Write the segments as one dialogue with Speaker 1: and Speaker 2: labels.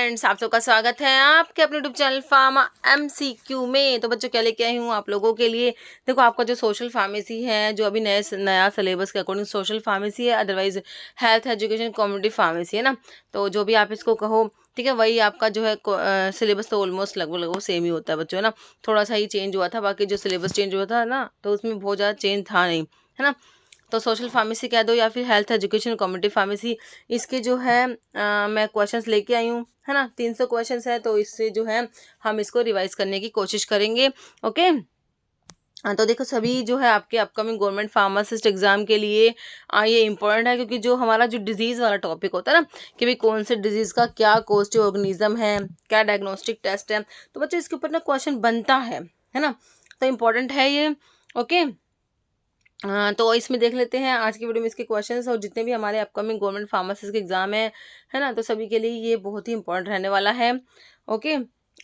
Speaker 1: Friends, आप सबका स्वागत है आपके अपने यूट्यूब चैनल फार्मा एमसीक्यू में। तो बच्चों क्या लेके आई हूँ आप लोगों के लिए। देखो, आपका जो सोशल फार्मेसी है, जो अभी नया सिलेबस के अकॉर्डिंग सोशल फार्मेसी है, otherwise health education community pharmacy है ना। तो जो भी आप इसको कहो, ठीक है, वही आपका जो है सिलेबस तो ऑलमोस्ट लगभग सेम ही होता है बच्चों, है ना। थोड़ा सा ही चेंज हुआ था, बाकी जो सिलेबस चेंज हुआ था ना, तो उसमें बहुत ज़्यादा चेंज था नहीं, है ना। तो सोशल फार्मेसी कह दो या फिर हेल्थ एजुकेशन कम्युनिटी फार्मेसी, इसके जो है मैं क्वेश्चंस लेके आई हूँ, है ना। 300 क्वेश्चंस है, तो इससे जो है हम इसको रिवाइज करने की कोशिश करेंगे। ओके। तो देखो, सभी जो है आपके अपकमिंग गवर्नमेंट फार्मासिस्ट एग्जाम के लिए ये इंपॉर्टेंट है, क्योंकि जो हमारा जो डिजीज़ वाला टॉपिक होता है ना, कि भाई कौन से डिजीज़ का क्या कोस्ट ऑर्गेनिज्म है, क्या डायग्नोस्टिक टेस्ट है, तो बच्चों इसके ऊपर ना क्वेश्चन बनता है ना। तो इम्पोर्टेंट है ये। ओके। तो इसमें देख लेते हैं आज की वीडियो में इसके क्वेश्चंस, और जितने भी हमारे अपकमिंग गवर्नमेंट फार्मासिस्ट के एग्जाम है ना, तो सभी के लिए ये बहुत ही इंपॉर्टेंट रहने वाला है। ओके।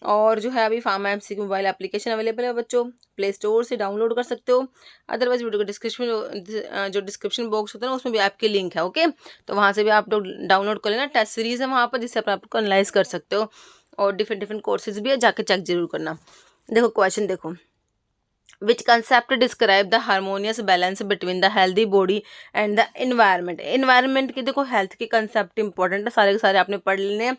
Speaker 1: और जो है अभी pharma MCQ mobile application available है बच्चों, प्ले स्टोर से डाउनलोड कर सकते हो। अदरवाइज वीडियो का डिस्क्रिप्शन जो डिस्क्रिप्शन बॉक्स होता है ना, उसमें भी आपके लिंक है। ओके। तो वहाँ से भी आप लोग डाउनलोड कर लेना। टेस्ट सीरीज है वहाँ पर, जिससे आप आपको एनालाइज कर सकते हो, और डिफरेंट डिफरेंट कोर्सेज भी है, जाके चेक जरूर करना। देखो क्वेश्चन देखो, which concept describe the harmonious balance between the healthy body and the environment। environment की देखो, हेल्थ के कंसेप्ट इंपॉर्टेंट है, सारे के सारे आपने पढ़ लेने हैं,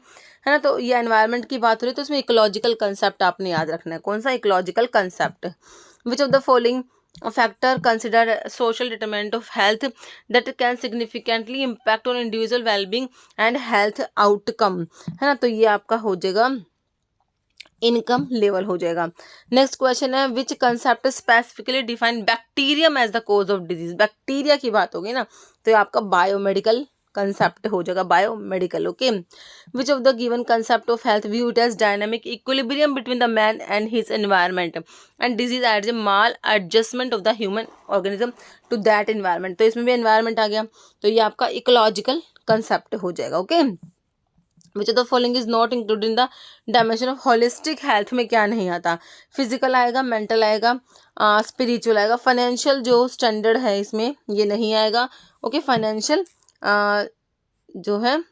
Speaker 1: है ना। तो ये एनवायरनमेंट की बात हो रही है, तो इसमें इकोलॉजिकल कंसेप्ट आपने याद रखना है। कौन सा ecological concept? Which of the following factor consider social determinant of health that can significantly impact on individual wellbeing and health outcome, है ना। तो ये आपका हो जाएगा इनकम लेवल हो जाएगा। नेक्स्ट क्वेश्चन है, which concept specifically define bacterium as the cause of disease. Bacteria की बात होगी ना, तो ये आपका बायोमेडिकल कंसेप्ट हो जाएगा, biomedical. Okay. Which of the given concept of health view it as dynamic equilibrium between the man and his environment and disease as a maladjustment of the human organism to that environment. तो इसमें भी environment आ गया, तो ये आपका ecological concept हो जाएगा। Okay. Which of the following is not included in the dimension of holistic health में क्या नहीं आता? फिजिकल आएगा, मेंटल आएगा, स्पिरिचुअल आएगा, फाइनेंशियल जो स्टैंडर्ड है इसमें ये नहीं आएगा। ओके। फाइनेंशियल जो है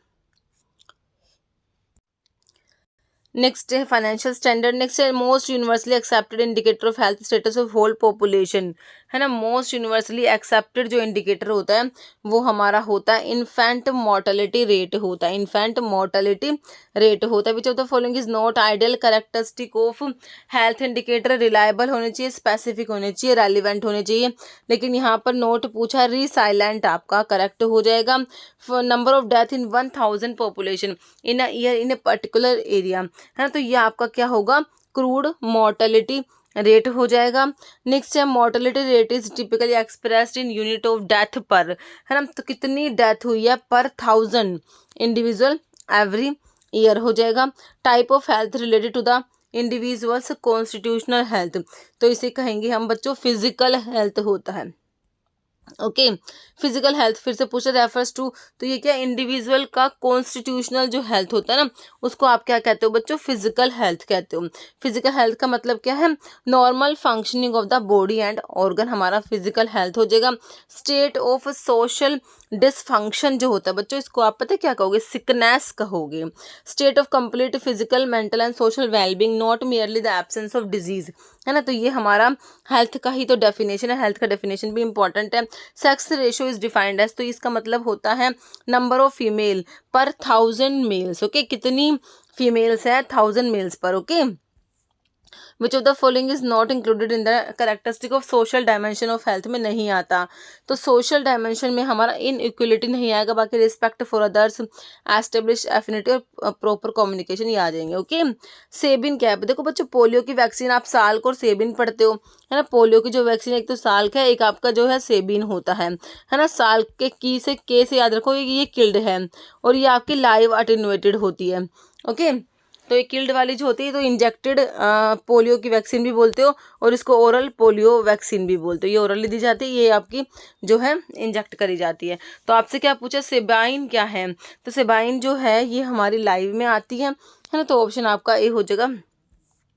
Speaker 1: नेक्स्ट है फाइनेंशियल स्टैंडर्ड। नेक्स्ट है most universally accepted indicator of health status of whole population, है ना। मोस्ट यूनिवर्सली एक्सेप्टेड जो इंडिकेटर होता है वो हमारा होता है इन्फेंट मोर्टेलिटी रेट होता है, इन्फेंट मोर्टेलिटी रेट होता है। विच of the following is not ideal characteristic of health indicator? Reliable होने चाहिए, स्पेसिफिक होने चाहिए, रेलिवेंट होने चाहिए, लेकिन यहाँ पर नोट पूछा, रीसाइलेंट आपका करेक्ट हो जाएगा। Number of death in 1000 population in a year in a particular area, है ना। तो ये आपका क्या होगा? क्रूड मोर्टेलिटी रेट हो जाएगा। नेक्स्ट है mortality rate is typically expressed in unit of death पर, है ना। तो कितनी डेथ हुई है पर 1000 इंडिविजुअल एवरी ईयर हो जाएगा। Type of health related to the individuals constitutional health, तो इसे कहेंगे हम बच्चों फिजिकल हेल्थ होता है। ओके। फिजिकल हेल्थ फिर से पूछा, रेफर्स टू, तो ये क्या इंडिविजुअल का कॉन्स्टिट्यूशनल जो हेल्थ होता है ना, उसको आप क्या कहते हो बच्चों? फिजिकल हेल्थ कहते हो। फिजिकल हेल्थ का मतलब क्या है? Normal functioning of the body and organ हमारा फिजिकल हेल्थ हो जाएगा। स्टेट ऑफ सोशल डिसफंक्शन जो होता है बच्चों, इसको आप पता है क्या कहोगे? सिकनेस कहोगे। State of complete physical mental and social wellbeing, not merely the absence of disease, है ना। तो ये हमारा हेल्थ का ही तो डेफिनेशन है, हेल्थ का डेफिनेशन भी इंपॉर्टेंट है। Sex ratio is defined as, तो इसका मतलब होता है नंबर ऑफ फीमेल पर 1000 मेल्स। ओके। कितनी फीमेल्स है 1000 मेल्स पर? Okay. Which of the following is not included in the characteristic of social dimension of health में नहीं आता? तो सोशल डायमेंशन में हमारा इन इक्वलिटी नहीं आएगा, बाकी respect for others, establish affinity और प्रॉपर कम्युनिकेशन ये आ जाएंगे। ओके। सेबिन क्या है? देखो बच्चों, पोलियो की वैक्सीन आप साल को सेबिन पढ़ते हो, है ना। पोलियो की जो वैक्सीन एक तो साल का है, एक आपका जो है सेबिन होता है ना। साल के की से के से याद रखो, ये किल्ड है, और ये आपकी लाइव अटेनुएटेड होती है। ओके। तो ये किल्ड वाली जो होती है तो इंजेक्टेड पोलियो की वैक्सीन भी बोलते हो, और इसको ओरल पोलियो वैक्सीन भी बोलते हो। ये ओरली दी जाती है, ये आपकी जो है इंजेक्ट करी जाती है। तो आपसे क्या पूछा, सेबाइन क्या है? तो सेबाइन जो है ये हमारी लाइव में आती है ना। तो ऑप्शन आपका ए हो जाएगा,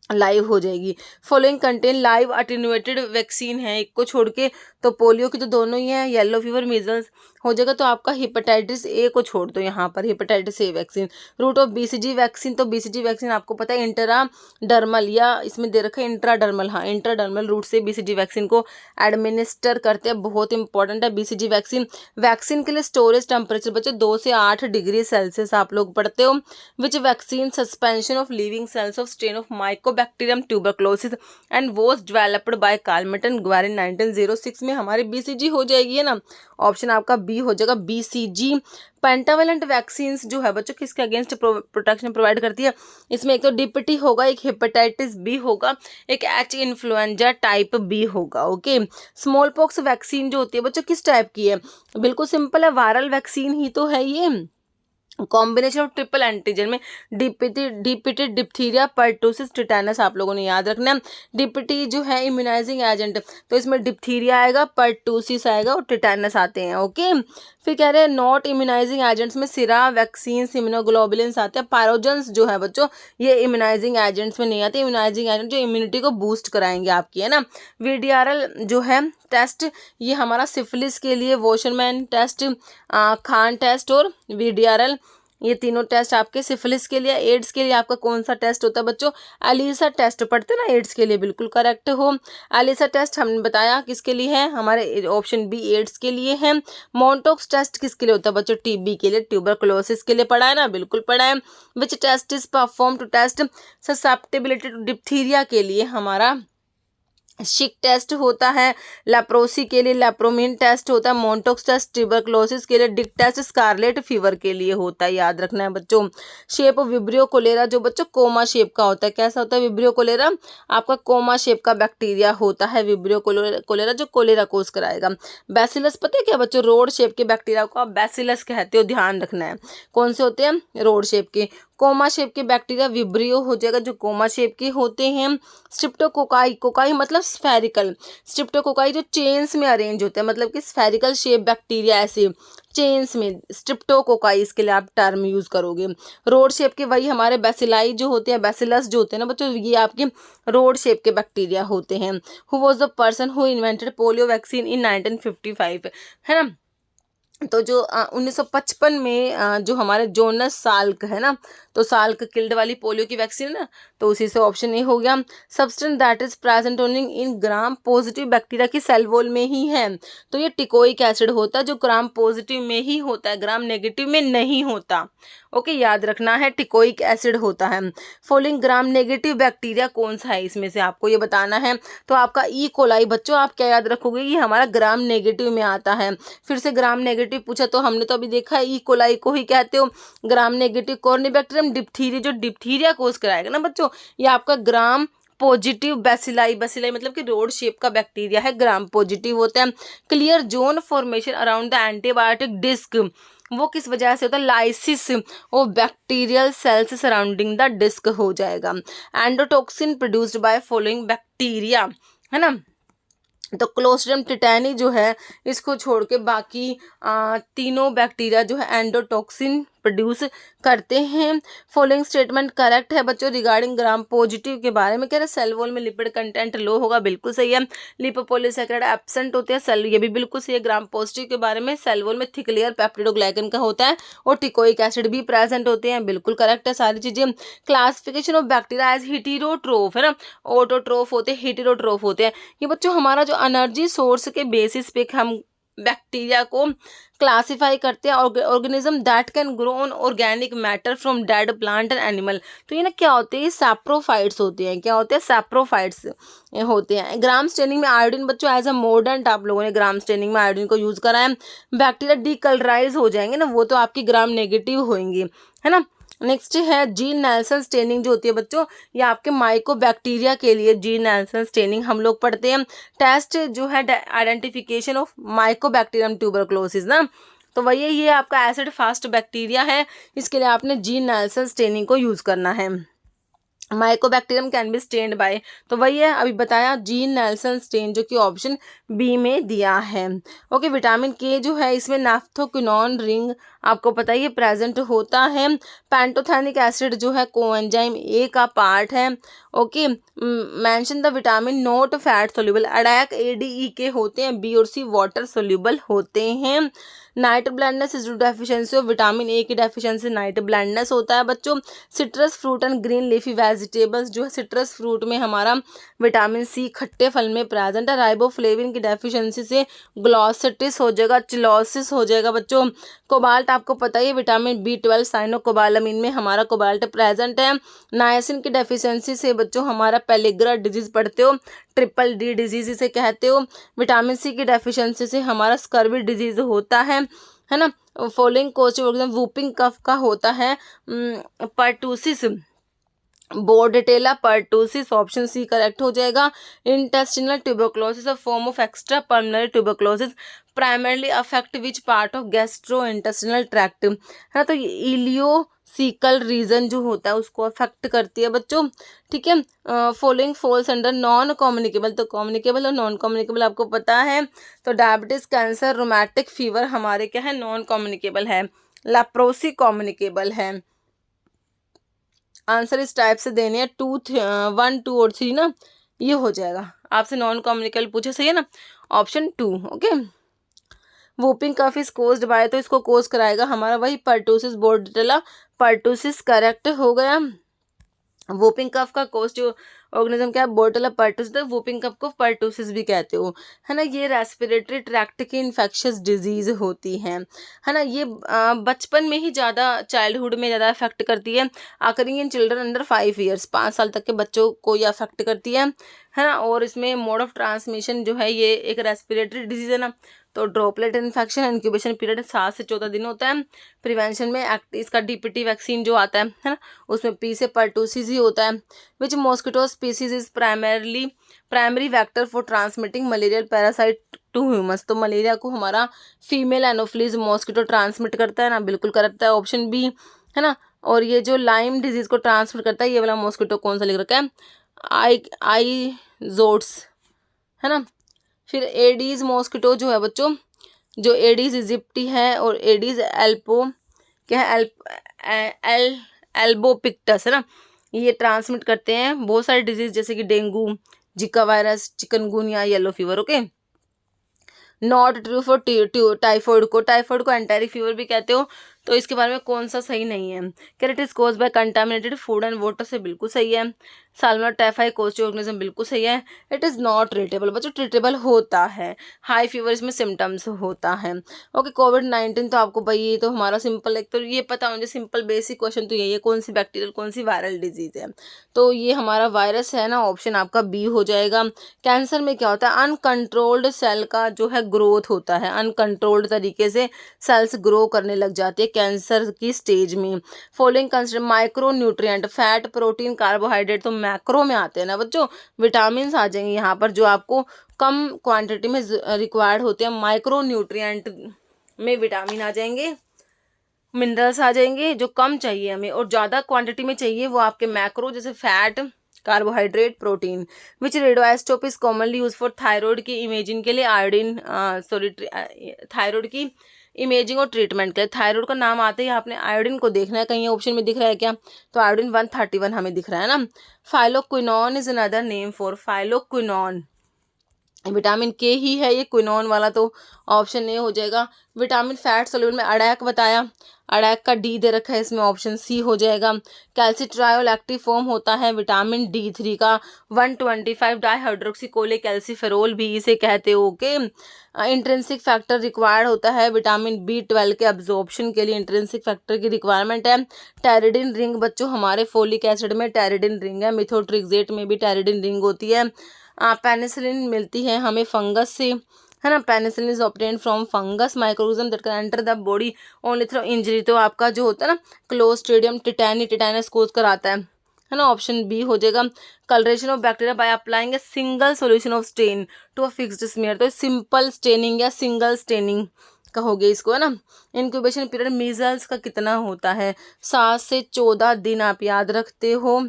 Speaker 1: लाइव हो जाएगी। Following contain live attenuated vaccine है एक को छोड़ के, तो पोलियो की तो दोनों ही है, येलो फीवर, मीजल्स, हो जाएगा। तो आपका हेपेटाइटिस ए को छोड़ दो यहाँ पर, hepatitis A vaccine. Route of BCG vaccine, तो बीसीजी वैक्सीन आपको पता है इंट्राडर्मल, या इसमें दे रखा है इंट्राडर्मल, हाँ इंट्राडर्मल रूट से बीसीजी वैक्सीन को एडमिनिस्टर करते हैं। बहुत इंपॉर्टेंट है बीसीजी वैक्सीन। वैक्सीन के लिए स्टोरेज टेम्परेचर बच्चों 2 से 8 डिग्री सेल्सियस आप लोग पढ़ते हो। Which vaccine suspension of living cells of strain of mycobacterium tuberculosis and was developed by Calmette Guerin 1906 में हमारी बीसीजी हो जाएगी, है ना। ऑप्शन आपका बी हो जाएगा, बीसीजी। पेंटावेलेंट वैक्सीन जो है बच्चों किसके अगेंस्ट प्रोटेक्शन प्रोवाइड करती है? इसमें एक तो डीपीटी होगा, एक हेपेटाइटिस बी होगा, एक एच इन्फ्लुएंजा टाइप बी होगा। ओके, स्मॉल पॉक्स वैक्सीन जो होती है बच्चों किस टाइप की है? बिल्कुल सिंपल है, वायरल वैक्सीन ही तो है ये। कॉम्बिनेशन ऑफ ट्रिपल एंटीजन में डीपीटी डिप्थीरिया पर्टूसिस टिटेनस आप लोगों ने याद रखना है। डीपीटी जो है इम्यूनाइजिंग एजेंट, तो इसमें डिप्थीरिया आएगा, पर्टूसिस आएगा और टिटेनस आते हैं। ओके, फिर कह रहे हैं नॉट इम्यूनाइजिंग एजेंट्स में सिरा वैक्सीन इम्यूनोग्लोबुलिन्स आते हैं। पायरोजन्स जो है बच्चों ये इम्यूनाइजिंग एजेंट्स में नहीं आते। इम्यूनाइजिंग एजेंट जो इम्यूनिटी को बूस्ट कराएंगे आपकी, है ना। वीडीआरएल जो है टेस्ट ये हमारा सिफिलिस के लिए, वॉशरमैन टेस्ट, खान टेस्ट और वीडीआरएल, ये तीनों टेस्ट आपके सिफिलिस के लिए। एड्स के लिए आपका कौन सा टेस्ट होता है बच्चों? एलिसा टेस्ट पढ़ते ना एड्स के लिए, बिल्कुल करेक्ट हो। एलिसा टेस्ट हमने बताया किसके लिए है, हमारे ऑप्शन बी एड्स के लिए है। मोंटोक्स टेस्ट किसके लिए होता है बच्चों? टीबी के लिए, ट्यूबरकुलोसिस के लिए पढ़ा है ना, बिल्कुल पढ़ा है। Which test is perform to test susceptibility to diphtheria के लिए हमारा शिक टेस्ट होता है। लेप्रोसी के लिए लेप्रोमिन टेस्ट होता है। मोंटोक्स टेस्ट ट्यूबरकुलोसिस के लिए, डिक टेस्ट स्कारलेट फीवर के लिए होता है, याद रखना है बच्चों। शेप विब्रियो कोलेरा जो बच्चों कोमा शेप का होता है, कैसा होता है विब्रियो कोलेरा? आपका कोमा शेप का बैक्टीरिया होता है विब्रियो कोलेरा जो कोलेरा कोज कराएगा। बैसिलस पता है क्या बच्चों? रोड शेप के बैक्टीरिया को आप बैसिलस कहते हो, ध्यान रखना है। कौन से होते हैं? रोड शेप के। कोमा शेप के बैक्टीरिया विब्रियो हो जाएगा जो कोमा शेप के होते हैं। स्ट्रिप्टोकोकाई, कोकाई मतलब स्फेरिकल, स्ट्रिप्टोकोकाई जो चेन्स में अरेंज होते हैं, मतलब कि स्फेरिकल शेप बैक्टीरिया ऐसे चेन्स में, स्ट्रिप्टोकोकाई इसके लिए आप टर्म यूज करोगे। रोड शेप के वही हमारे बैसिलाई जो होते हैं, बैसिलस जो होते हैं ना बच्चों, ये आपके रोड शेप के बैक्टीरिया होते हैं। Who was the person who invented polio vaccine in 1955, है ना। तो जो 1955 में जो हमारे जोनस साल्क है ना, तो साल्क किल्ड वाली पोलियो की वैक्सीन है ना, तो उसी से ऑप्शन ए हो गया। Substance that is present only in gram positive bacteria की सेल वॉल में ही है, तो ये टिकोइक एसिड होता है जो ग्राम पॉजिटिव में ही होता है, ग्राम नेगेटिव में नहीं होता। ओके, याद रखना है टिकोइक एसिड होता है। फॉलोइंग ग्राम नेगेटिव बैक्टीरिया कौन सा है, इसमें से आपको ये बताना है। तो आपका ई कोलाई बच्चों आप क्या याद रखोगे? ये हमारा ग्राम नेगेटिव में आता है। फिर से ग्राम नेगेटिव पूछा तो हमने तो अभी देखा है ई कोलाई को ही कहते हो ग्राम नेगेटिव। कॉर्निबैक्टीरियम डिप्थीरिया जो डिप्थीरिया कोज कराएगा ना बच्चों, ये आपका ग्राम पॉजिटिव बैसिलाई, बैसिलाई मतलब कि रोड शेप का बैक्टीरिया है, ग्राम पॉजिटिव होता है। Clear zone formation around the antibiotic disc, वो किस वजह से होता है? Lysis of bacterial cells surrounding the disc हो जाएगा। Endotoxin produced by following bacteria, है ना। तो क्लोस्ट्रिडियम टिटैनी जो है इसको छोड़ के बाकी तीनों बैक्टीरिया जो है एंडोटॉक्सिन प्रोड्यूस करते हैं। फॉलोइंग स्टेटमेंट करेक्ट है बच्चों रिगार्डिंग ग्राम पॉजिटिव के बारे में। कह रहे सेल वॉल में लिपिड कंटेंट लो होगा, बिल्कुल सही है। लिपोपॉलीसैकेराइड एब्सेंट होते हैं सेल, ये भी बिल्कुल सही है। ग्राम पॉजिटिव के बारे में सेल वॉल में थिक लेयर पेप्टिडोग्लाइकन का होता है और टिकोइक एसिड भी प्रेजेंट होते हैं, बिल्कुल करेक्ट है सारी चीजें। क्लासिफिकेशन ऑफ बैक्टीरिया एज हिटेरोट्रोफ, है ना, ऑटोट्रोफ होते हैं, हिटेरोट्रोफ होते हैं। ये बच्चों हमारा जो एनर्जी सोर्स के बेसिस पे हम बैक्टीरिया को क्लासिफाई करते हैं। Organism that can grow on organic matter from dead plant and animal, तो ये ना क्या होते हैं? सैप्रोफाइट्स होते हैं। क्या होते हैं? सैप्रोफाइट्स होते हैं। ग्राम स्टेनिंग में आयोडीन बच्चों एज अ मोर्डेंट आप लोगों ने ग्राम स्टेनिंग में आयोडीन को यूज करा है। बैक्टीरिया डीकलराइज हो जाएंगे ना, वो तो आपकी ग्राम नेगेटिव होंगी, है ना। नेक्स्ट है जीन नेल्सन स्टेनिंग जो होती है बच्चों, ये आपके माइकोबैक्टीरिया के लिए जीन नेल्सन स्टेनिंग हम लोग पढ़ते हैं। टेस्ट जो है आइडेंटिफिकेशन ऑफ माइकोबैक्टीरियम ट्यूबरक्लोसिस ना, तो वही ये आपका एसिड फास्ट बैक्टीरिया है, इसके लिए आपने जीन नेल्सन स्टेनिंग को यूज करना है। Mycobacterium can be stained by, तो वही है अभी बताया जीन नेल्सन स्टेन जो कि ऑप्शन बी में दिया है। ओके, विटामिन के जो है इसमें नाफ्थोक्विनोन रिंग आपको पता ही है प्रेजेंट होता है। पैंटोथेनिक एसिड जो है कोएंजाइम ए का पार्ट है। Okay, mention the vitamin not fat soluble. ADEK A D E के होते हैं, बी और सी वाटर सोल्यूबल होते हैं। Night blindness is due deficiency of vitamin A की डेफिशिएंसी नाइट ब्लाइंडनेस होता है बच्चों। Citrus fruit and green leafy vegetables जो है सिट्रस फ्रूट में हमारा विटामिन सी खट्टे फल में प्रेजेंट है। राइबोफ्लेविन की डेफिशिएंसी से ग्लॉसिटिस हो जाएगा, चिलोसिस हो जाएगा बच्चों। कोबाल्ट आपको पता ही है विटामिन बी 12 साइनोकोबालामिन में हमारा कोबाल्ट प्रेजेंट है। नायसिन की डेफिशिएंसी से बच्चों हमारा पेलिग्रा डिजीज पढ़ते हो, ट्रिपल डी डिजीज इसे कहते हो। विटामिन सी की डेफिशिएंसी से हमारा स्कर्वी डिजीज होता है ना। फॉलोइंग कोच वूपिंग कफ का होता है pertussis, Bordetella pertussis, option C correct हो जाएगा। Intestinal tuberculosis a form of extra pulmonary tuberculosis primarily affect which part of gastro intestinal tract, है ना। तो इलियोसिकल रीजन जो होता है उसको अफेक्ट करती है बच्चों, ठीक है। Following falls under non communicable, तो कम्युनिकेबल और नॉन कम्युनिकेबल आपको पता है। तो डायबिटीज, कैंसर, रोमैटिक फीवर हमारे क्या है, नॉन कम्युनिकेबल है। लेप्रोसी कम्युनिकेबल है। आंसर इस टाइप से देने हैं 2, 1, 2 और 3 ना, ये हो जाएगा। आपसे नॉन कम्युनिकेबल पूछे, सही है ना, option 2। Okay, whooping cough is caused by, तो इसको कोज कराएगा हमारा वही पर्टूसिस, बोर्डेटेला पर्टूसिस करेक्ट हो गया। वूपिंग कफ का कोस्ट ऑर्गेनिज्म क्या है, बोर्डेटेला पर्टूसिस। तो वूपिंग कफ को पर्टूसिस भी कहते हो, है ना। ये रेस्पिरेटरी ट्रैक्ट की इन्फेक्शियस डिजीज होती है ना। ये बचपन में ही ज़्यादा, चाइल्डहुड में ज़्यादा अफेक्ट करती है। Occurring in children under 5 years, 5 साल तक के बच्चों को ये अफेक्ट करती है ना। और इसमें मोड ऑफ ट्रांसमिशन जो है ये एक रेस्पिरेटरी डिजीज है ना। तो ड्रॉपलेट इन्फेक्शन, इंक्यूबेशन पीरियड 7 से 14 दिन होता है। प्रिवेंशन में इसका डीपीटी वैक्सीन जो आता है ना, उसमें पी से पर्टूसिस ही होता है। Which mosquito species is primary vector for transmitting malarial parasite to humans. तो मलेरिया को हमारा फीमेल एनोफिलीज मॉस्किटो ट्रांसमिट करता है ना, बिल्कुल करेक्ट है, ऑप्शन बी, है ना। और ये जो लाइम डिजीज को ट्रांसमिट करता है ये वाला मॉस्किटो कौन सा लिख रखा है, आइजोट्स, है ना। फिर एडीज मॉस्किटो जो है बच्चों, जो एडीज इजिप्टी है और एडीज एल्पो क्या है, एल्बोपिक्टस, है ना। ये ट्रांसमिट करते हैं बहुत सारे डिजीज जैसे कि डेंगू, जिका virus, chikungunya, yellow fever. Okay, not true for typhoid को एंटेरिक फीवर भी कहते हो। तो इसके बारे में कौन सा सही नहीं है, क्या it is cause by contaminated food and water से बिल्कुल सही है। साल्मोनेला टाइफाई कोज ऑर्गेनिज्म बिल्कुल सही है। इट इज़ नॉट ट्रीटेबल, बच्चों ट्रीटेबल होता है। हाई फीवर इसमें सिम्टम्स होता है। ओके, कोविड-19 तो आपको भाई ये तो हमारा सिंपल, एक तो ये पता मुझे सिंपल बेसिक क्वेश्चन तो यही है, कौन सी बैक्टीरियल कौन सी वायरल डिजीज है। तो ये हमारा वायरस है ना, ऑप्शन आपका बी हो जाएगा। कैंसर में क्या होता है, अनकंट्रोल्ड सेल का जो है ग्रोथ होता है, अनकंट्रोल्ड तरीके से सेल्स ग्रो करने लग जाती है कैंसर की स्टेज में। Following consider micro nutrient, fat, protein, carbohydrate तो मैक्रो में आते हैं ना बच्चों। विटामिन आ जाएंगे यहाँ पर जो आपको कम क्वांटिटी में रिक्वायर्ड होते हैं। माइक्रो न्यूट्रिएंट में विटामिन आ जाएंगे, मिनरल्स आ जाएंगे जो कम चाहिए हमें, और ज़्यादा क्वांटिटी में चाहिए वो आपके मैक्रो जैसे fat, carbohydrate, protein. Which radioisotope is commonly use for thyroid की इमेजिंग के लिए, आयोडीन थायराइड की इमेजिंग और ट्रीटमेंट के लिए। थायराइड का नाम आते ही आपने आयोडीन को देखना है, कहीं ऑप्शन में दिख रहा है क्या, तो आयोडीन 131 हमें दिख रहा है ना। Phylloquinone is another name for, phylloquinone vitamin के ही है ये, क्विनोन वाला तो ऑप्शन ए हो जाएगा। विटामिन फैट सोल्यूबल में अडैक बताया, अडैक का डी दे रखा है इसमें, ऑप्शन सी हो जाएगा। कैल्सिट्रायोल एक्टिव फॉर्म होता है विटामिन D3 का। 125 डाईहाइड्रोक्सीकोले कैल्सीफेरोल भी इसे कहते हो। ओके, इंट्रिंसिक फैक्टर रिक्वायर्ड होता है विटामिन B12 के अब्जॉर्प्शन के लिए, इंट्रिंसिक फैक्टर की रिक्वायरमेंट है। टेरिडिन रिंग बच्चों हमारे फोलिक एसिड में टेरिडिन रिंग है, मिथोट्रिक्सेट में भी टेरिडिन रिंग होती है। पेनिसिलिन मिलती है हमें फंगस से, है ना। Penicillin is obtained from fungus microorganism that can enter the body only through injury. तो आपका जो होता है ना क्लोस्ट्रिडियम टिटैनस कोज कराता है ना, ऑप्शन बी हो जाएगा। Coloration of bacteria by applying a single solution of stain to a fixed smear, तो सिंपल स्टेनिंग या सिंगल स्टेनिंग कहोगे इसको, है ना। इंक्यूबेशन पीरियड मीजल्स का कितना होता है, 7 से 14 दिन, आप याद रखते हो।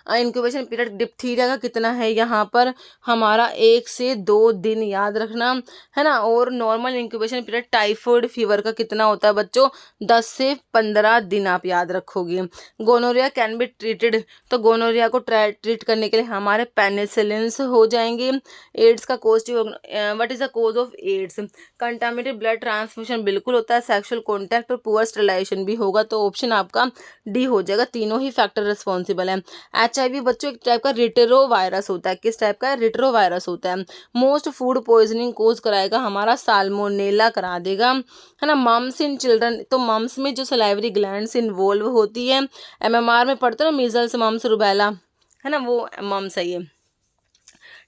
Speaker 1: इंक्यूबेशन पीरियड डिप्थीरिया का कितना है यहाँ पर हमारा 1 से 2 दिन, याद रखना है ना। और normal incubation period typhoid fever का कितना होता है बच्चों, 10 से 15 दिन, आप याद रखोगे। गोनोरिया कैन बी ट्रीटेड, तो गोनोरिया को ट्रीट करने के लिए हमारे पेनिसिलिन्स हो जाएंगे। एड्स का cause, what is the cause of AIDS, contaminated blood transfusion बिल्कुल होता है, सेक्सुअल कॉन्टैक्ट और पुअर स्टरलाइजेशन भी होगा, तो ऑप्शन आपका डी हो जाएगा। तीनों ही फैक्टर रिस्पॉन्सिबल है। HIV बच्चों एक टाइप का रिटेरो वायरस होता है, किस टाइप का, रिटेरो वायरस होता है। मोस्ट फूड पॉइजनिंग कोज कराएगा हमारा साल्मोनेला करा देगा, है ना। मम्स इन चिल्ड्रन, तो मम्स में जो सलाइवरी ग्लैंड्स इन्वॉल्व होती है, MMR में पढ़ते हो ना, मीजल्स मम्स रुबेला, है ना, वो मम्स है ये।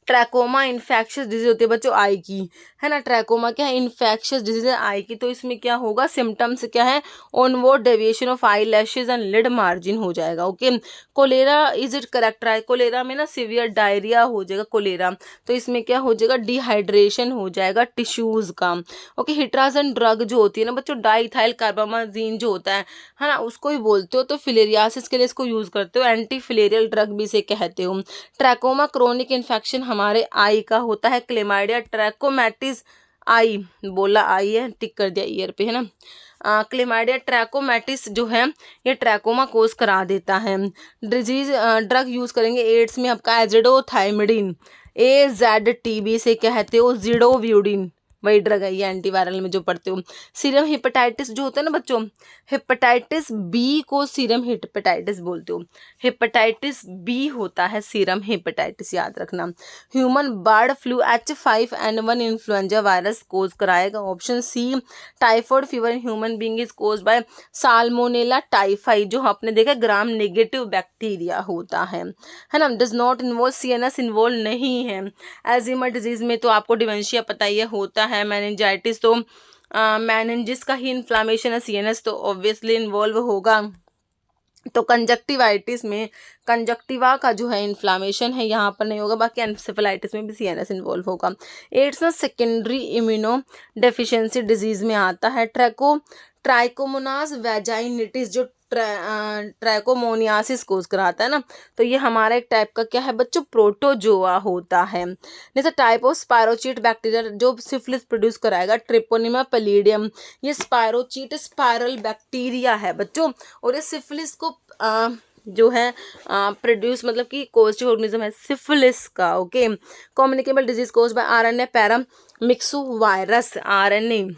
Speaker 1: ट्रैकोमा इन्फेक्शियस डिजीज होती है बच्चों आई की, है ना। ट्रैकोमा क्या है, इन्फेक्शियस डिजीज है आई की, तो इसमें क्या होगा, सिम्टम्स क्या है, onward deviation of eyelashes and lid margin हो जाएगा। Okay, cholera is it characterize, cholera में ना सिवियर डायरिया हो जाएगा कोलेरा, तो इसमें क्या हो जाएगा, डिहाइड्रेशन हो जाएगा टिश्यूज का। ओके, हिट्राजन ड्रग जो होती है ना बच्चों, डाइथाइल कार्बामाजीन जो होता है ना, उसको ही बोलते हो, तो फिलेरियासिस के लिए इसको यूज करते हो, एंटी फिलेरियल ड्रग भी इसे कहते हो। ट्रैकोमा क्रोनिक इन्फेक्शन हमारे आई का होता है, क्लेमाइडिया ट्रैकोमैटिस आई, बोला आई है, टिक कर दिया ईयर पे, है ना। क्लेमाइडिया ट्रैकोमैटिस जो है ये ट्रैकोमा कोज करा देता है। डिजीज ड्रग यूज करेंगे एड्स में आपका एजिडोथाइमिडिन, AZTB से कहते हो, जिडोव्यूडिन, वही ड्रग है ये एंटीवायरल में जो पढ़ते हो। सीरम हेपेटाइटिस जो होता है ना बच्चों, हेपेटाइटिस बी को सीरम हेपेटाइटिस बोलते हो, हेपेटाइटिस बी होता है सीरम हेपेटाइटिस, याद रखना। Human bird flu H5N1 influenza virus cause कराएगा, option C. Typhoid fever in human being is cause by Salmonella typhi, जो आपने देखा ग्राम नेगेटिव बैक्टीरिया होता है ना। Does not involve, CNS involve नहीं है। एल्जाइमर डिजीज में तो आपको डिमेंशिया पता ही है होता है, मेनिंजाइटिस तो मेनिंजिस का ही इन्फ्लामेशन है, CNS तो ऑब्वियसली इन्वॉल्व होगा। तो कंजक्टिवाइटिस में कंजक्टिवा का जो है इन्फ्लामेशन है, यहाँ पर नहीं होगा, बाकी एन्सेफेलाइटिस में भी CNS इन्वॉल्व होगा। एड्स ना सेकेंडरी इम्यूनो डेफिशिएंसी डिजीज में आता है। ट्राइकोमोनास वैजाइनिटिस जो ट्रैकोमोनियासिस कोज कराता है ना, तो ये हमारा एक टाइप का क्या है बच्चों, प्रोटोजोआ होता है। जैसे टाइप ऑफ स्पायरोचीट बैक्टीरिया जो सिफिलिस प्रोड्यूस कराएगा, ट्रिपोनिमा पैलिडियम, ये स्पायरोचीट स्पायरल बैक्टीरिया है बच्चों, और ये सिफिलिस को जो है प्रोड्यूस, मतलब कि कोस्टिव ऑर्गेनिज्म है सिफिलिस का। Okay, communicable disease cause by RNA paramyxo virus, RNA,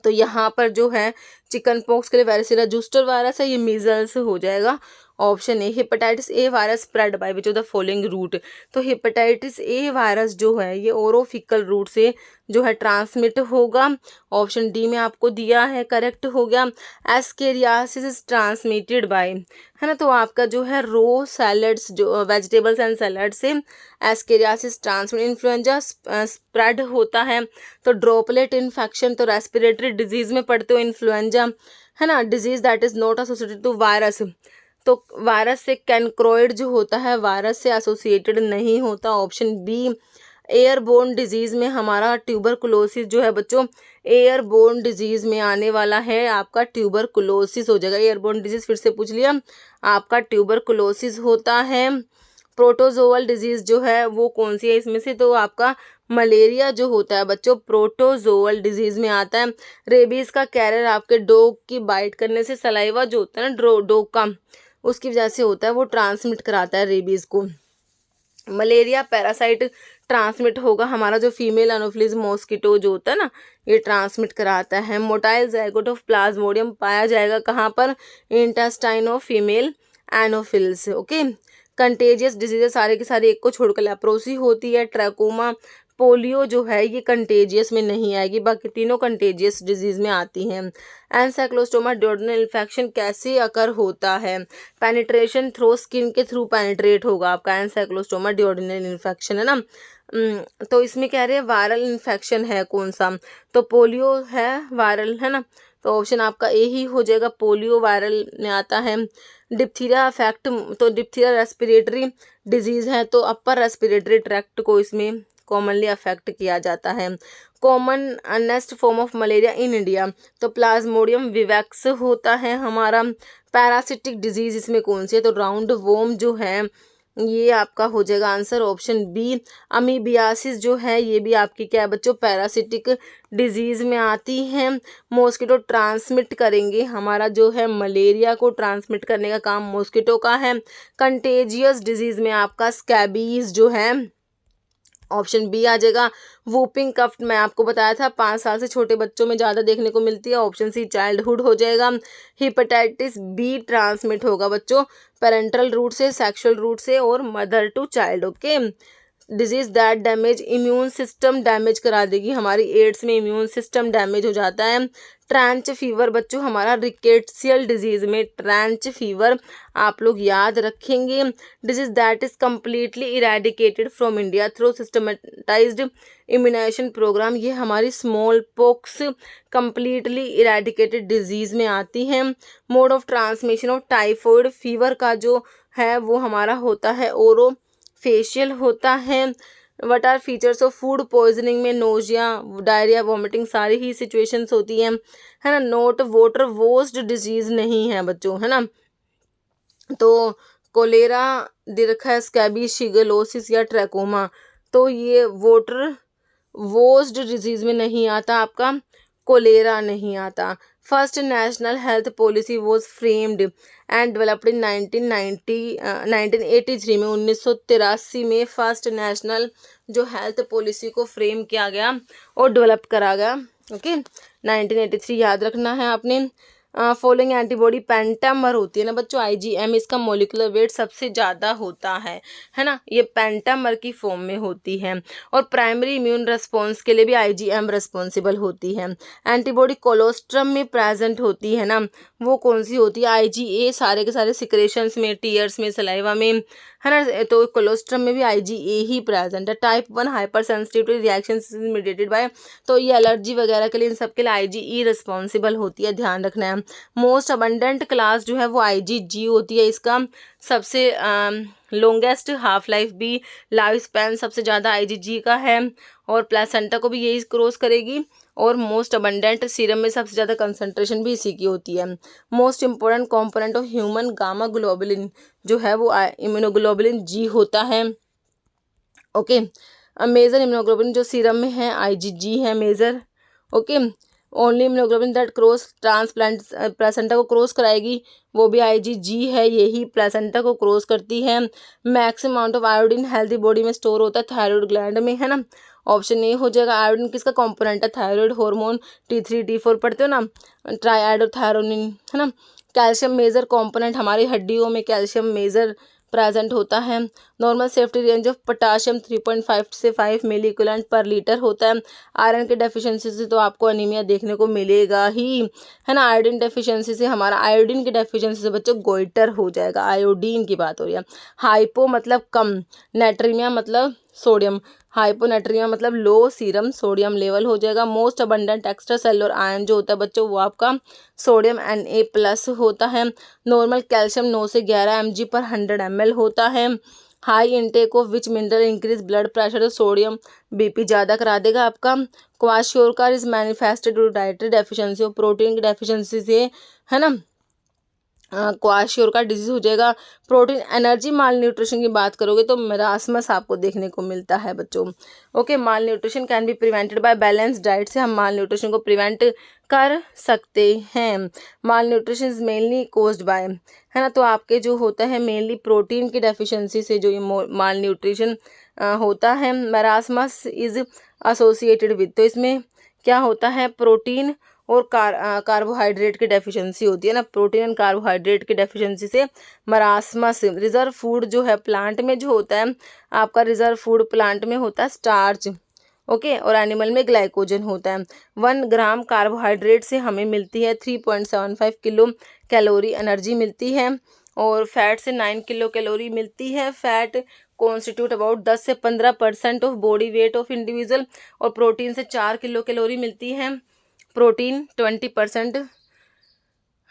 Speaker 1: तो यहाँ पर जो है चिकन पॉक्स के लिए वायरसिला जूस्टर वायरस है, ये मीजल्स हो जाएगा, option A. Hepatitis A virus spread by which of the following route, तो हेपेटाइटिस ए वायरस जो है ये ओरोफिकल रूट से जो है ट्रांसमिट होगा, ऑप्शन डी में आपको दिया है, करेक्ट हो गया। एस्केरियासिस इज ट्रांसमिटेड बाय, है ना, तो आपका जो है रो सैलड्स जो वेजिटेबल्स एंड सैलड से एस्केरियासिस ट्रांसमिट। इन्फ्लुएंजा स्प्रेड होता है, तो ड्रॉपलेट इन्फेक्शन, तो रेस्पिरेटरी डिजीज में पढ़ते हो इन्फ्लुएंजा, है ना। Disease that is not associated to virus, तो वायरस से कैनक्रोइड जो होता है वायरस से एसोसिएटेड नहीं होता, ऑप्शन बी। एयरबोर्न डिजीज में हमारा ट्यूबरकुलोसिस जो है बच्चों, एयरबोर्न डिजीज में आने वाला है आपका ट्यूबरकुलोसिस हो जाएगा। एयरबोर्न डिजीज फिर से पूछ लिया, आपका ट्यूबरकुलोसिस होता है। प्रोटोजोअल डिजीज जो है वो कौन सी है इसमें से, तो आपका मलेरिया जो होता है बच्चों प्रोटोजोअल डिजीज में आता है। रेबीज का कैरियर आपके डॉग की बाइट करने से सलाइवा जो होता है ना डॉग का, उसकी वजह से होता है, वो ट्रांसमिट कराता है रेबीज को। मलेरिया पैरासाइट ट्रांसमिट होगा हमारा जो फीमेल एनोफिलीज मॉस्किटो जो होता है ना, ये ट्रांसमिट कराता है। मोटाइल ज़ायगोट ऑफ प्लाज्मोडियम पाया जाएगा कहाँ पर, intestine of female Anopheles. Okay, contagious diseases सारे के सारे एक को छोड़कर लेप्रोसी होती है। ट्रैकोमा पोलियो जो है ये कंटेजियस में नहीं आएगी, बाकी तीनों कंटेजियस डिजीज में आती हैं। एनसाइक्लोस्टोमा ड्यूडेनल इन्फेक्शन कैसे अकर होता है, पेनिट्रेशन थ्रू स्किन के थ्रू पेनिट्रेट होगा आपका एनसाइक्लोस्टोमा ड्यूडेनल इन्फेक्शन, है ना। तो इसमें कह रहे हैं वायरल इन्फेक्शन है कौन सा, तो पोलियो है वायरल, है ना, तो ऑप्शन आपका ए ही हो जाएगा, पोलियो वायरल में आता है। डिप्थीरिया अफेक्ट, तो डिप्थीरिया रेस्पिरेटरी डिजीज़ है, तो अपर रेस्पिरेटरी ट्रैक्ट को इसमें कॉमनली अफेक्ट किया जाता है। Common nest form of malaria in India, तो प्लाज्मोडियम विवैक्स होता है हमारा। पैरासिटिक डिजीज इसमें कौन सी है, तो राउंड वॉर्म जो है ये आपका हो जाएगा आंसर ऑप्शन बी। अमीबियासिस जो है ये भी आपकी क्या है बच्चों, पैरासिटिक डिजीज में आती है। मॉस्किटो ट्रांसमिट करेंगे, हमारा जो है मलेरिया को ट्रांसमिट करने का काम मॉस्किटो का है। कंटेजियस डिजीज में आपका स्कैबीज जो है ऑप्शन बी आ जाएगा। वूपिंग कफ मैं आपको बताया था 5 साल से छोटे बच्चों में ज़्यादा देखने को मिलती है, ऑप्शन सी चाइल्डहुड हो जाएगा। हेपेटाइटिस बी ट्रांसमिट होगा बच्चों पेरेंटल रूट से, सेक्सुअल रूट से और mother to child. Okay, disease that damage immune system, damage करा देगी हमारी, एड्स में इम्यून सिस्टम डैमेज हो जाता है। ट्रैंच फीवर बच्चों हमारा रिकेट्सियल डिजीज में ट्रैंच फीवर आप लोग याद रखेंगे। Disease that is completely eradicated from India through systematized immunization program, ये हमारी small pox completely eradicated disease में आती है। Mode of transmission of typhoid fever का जो है वो हमारा होता है ओरो फेशियल होता है। What are features of food poisoning में नोजिया, डायरिया, वॉमिटिंग सारी ही सिचुएशंस होती हैं, है ना। नोट वाटर वोस्ड डिजीज नहीं है बच्चों, है ना। तो कोलेरा दे रखा है, स्कैबी, शिगलोसिस या ट्रैकोमा, तो ये वाटर वोस्ड डिजीज में नहीं आता, आपका कोलेरा नहीं आता। First national health policy was framed and developed in 1983 में, 1983 में फर्स्ट नेशनल जो हेल्थ पॉलिसी को फ्रेम किया गया और डेवलप करा गया। ओके, 1983 याद रखना है आपने। फॉलोइंग एंटीबॉडी पेंटामर होती है ना बच्चों, IgM इसका मोलिकुलर वेट सबसे ज़्यादा होता है ना, ये पेंटामर की फॉर्म में होती है। और प्राइमरी इम्यून रिस्पॉन्स के लिए भी IgM रिस्पॉन्सिबल होती है। एंटीबॉडी कोलोस्ट्रम में प्रेजेंट होती है ना, वो कौन सी होती है, IgA सारे के सारे सिक्रेशंस में, टीयर्स में, सलाइवा में, है ना। तो कोलोस्ट्रम में भी IgA ही प्रेजेंट है। Type 1 hyper sensitivity reaction mediated by, तो ये एलर्जी वगैरह के लिए इन सब के लिए IgE रिस्पॉन्सिबल होती है, ध्यान रखना है। मोस्ट अबंडेंट क्लास जो है वो IgG होती है, इसका सबसे लॉन्गेस्ट हाफ लाइफ भी, लाइफ स्पैन सबसे ज़्यादा IgG का है और प्लेसेंटा को भी यही क्रॉस करेगी। और मोस्ट अबंडेंट सीरम में सबसे ज़्यादा कंसंट्रेशन भी इसी की होती है। Most important component of human gamma globulin जो है वो इम्यूनोग्लोबुलिन G होता है। ओके, मेजर इम्यूनोग्लोबुलिन जो सीरम में है IgG है मेजर। Okay, only immunoglobulin that cross transplant placenta को क्रॉस कराएगी वो भी IgG है, यही प्लेसेंटा को क्रॉस करती है। Maximum amount of iodine healthy body में स्टोर होता है थायराइड ग्लैंड में, है ना। ऑप्शन ए हो जाएगा। आयोडीन किसका कंपोनेंट है, थायराइड हार्मोन, T3 T4 पढ़ते हो ना, ट्राइआयोडोथायरोनिन, है ना। कैल्शियम मेजर कंपोनेंट, हमारी हड्डियों में कैल्शियम मेजर प्रेजेंट होता है। Normal safety range of potassium 3.5 से 5 मिली इक्विवेलेंट पर लीटर होता है। आयरन की डेफिशिएंसी से तो आपको एनीमिया देखने को मिलेगा ही, है ना। आयोडीन डेफिशिएंसी से, हमारा आयोडीन की डेफिशिएंसी से बच्चों गोइटर हो जाएगा, आयोडीन की बात हो रही है। हाइपो मतलब कम, नेट्रीमिया मतलब सोडियम, हाइपोनेट्रीमिया मतलब लो सीरम सोडियम लेवल हो जाएगा। Most abundant extra cellular ion जो होता है बच्चों वो आपका सोडियम Na+ होता है। नॉर्मल कैल्शियम 9 से 11 mg/100 ml होता है। High intake of which mineral increase blood pressure, तो सोडियम BP ज़्यादा करा देगा आपका। Kwashiorkor is manifested to dietary deficiency of protein की डेफिशिएंसी से, है ना। क्वाशियोरकर डिजीज हो जाएगा। प्रोटीन एनर्जी माल न्यूट्रिशन की बात करोगे तो मेरास्मस आपको देखने को मिलता है बच्चों। Okay, malnutrition can be prevented by balance diet, से हम माल न्यूट्रिशन को प्रिवेंट कर सकते हैं। Malnutrition is mainly caused by, है ना, तो आपके जो होता है मेनली प्रोटीन की डेफिशिएंसी से जो ये माल न्यूट्रिशन होता है। मेरास्मस इज एसोसिएटेड विद, तो इसमें क्या होता है, प्रोटीन और कार्बोहाइड्रेट की डेफिशिएंसी होती है ना, प्रोटीन एंड कार्बोहाइड्रेट की डेफिशिएंसी से मरासमस। रिजर्व फूड जो है प्लांट में जो होता है आपका, रिजर्व फूड प्लांट में होता है स्टार्च, ओके, और एनिमल में ग्लाइकोजन होता है। 1 ग्राम कार्बोहाइड्रेट से हमें मिलती है 3.75 किलो कैलोरी एनर्जी मिलती है, और फैट से 9 किलो कैलोरी मिलती है। फैट कॉन्स्टिट्यूट अबाउट 10 से 15% of body weight of individual, और प्रोटीन से 4 किलो कैलोरी मिलती है। प्रोटीन 20%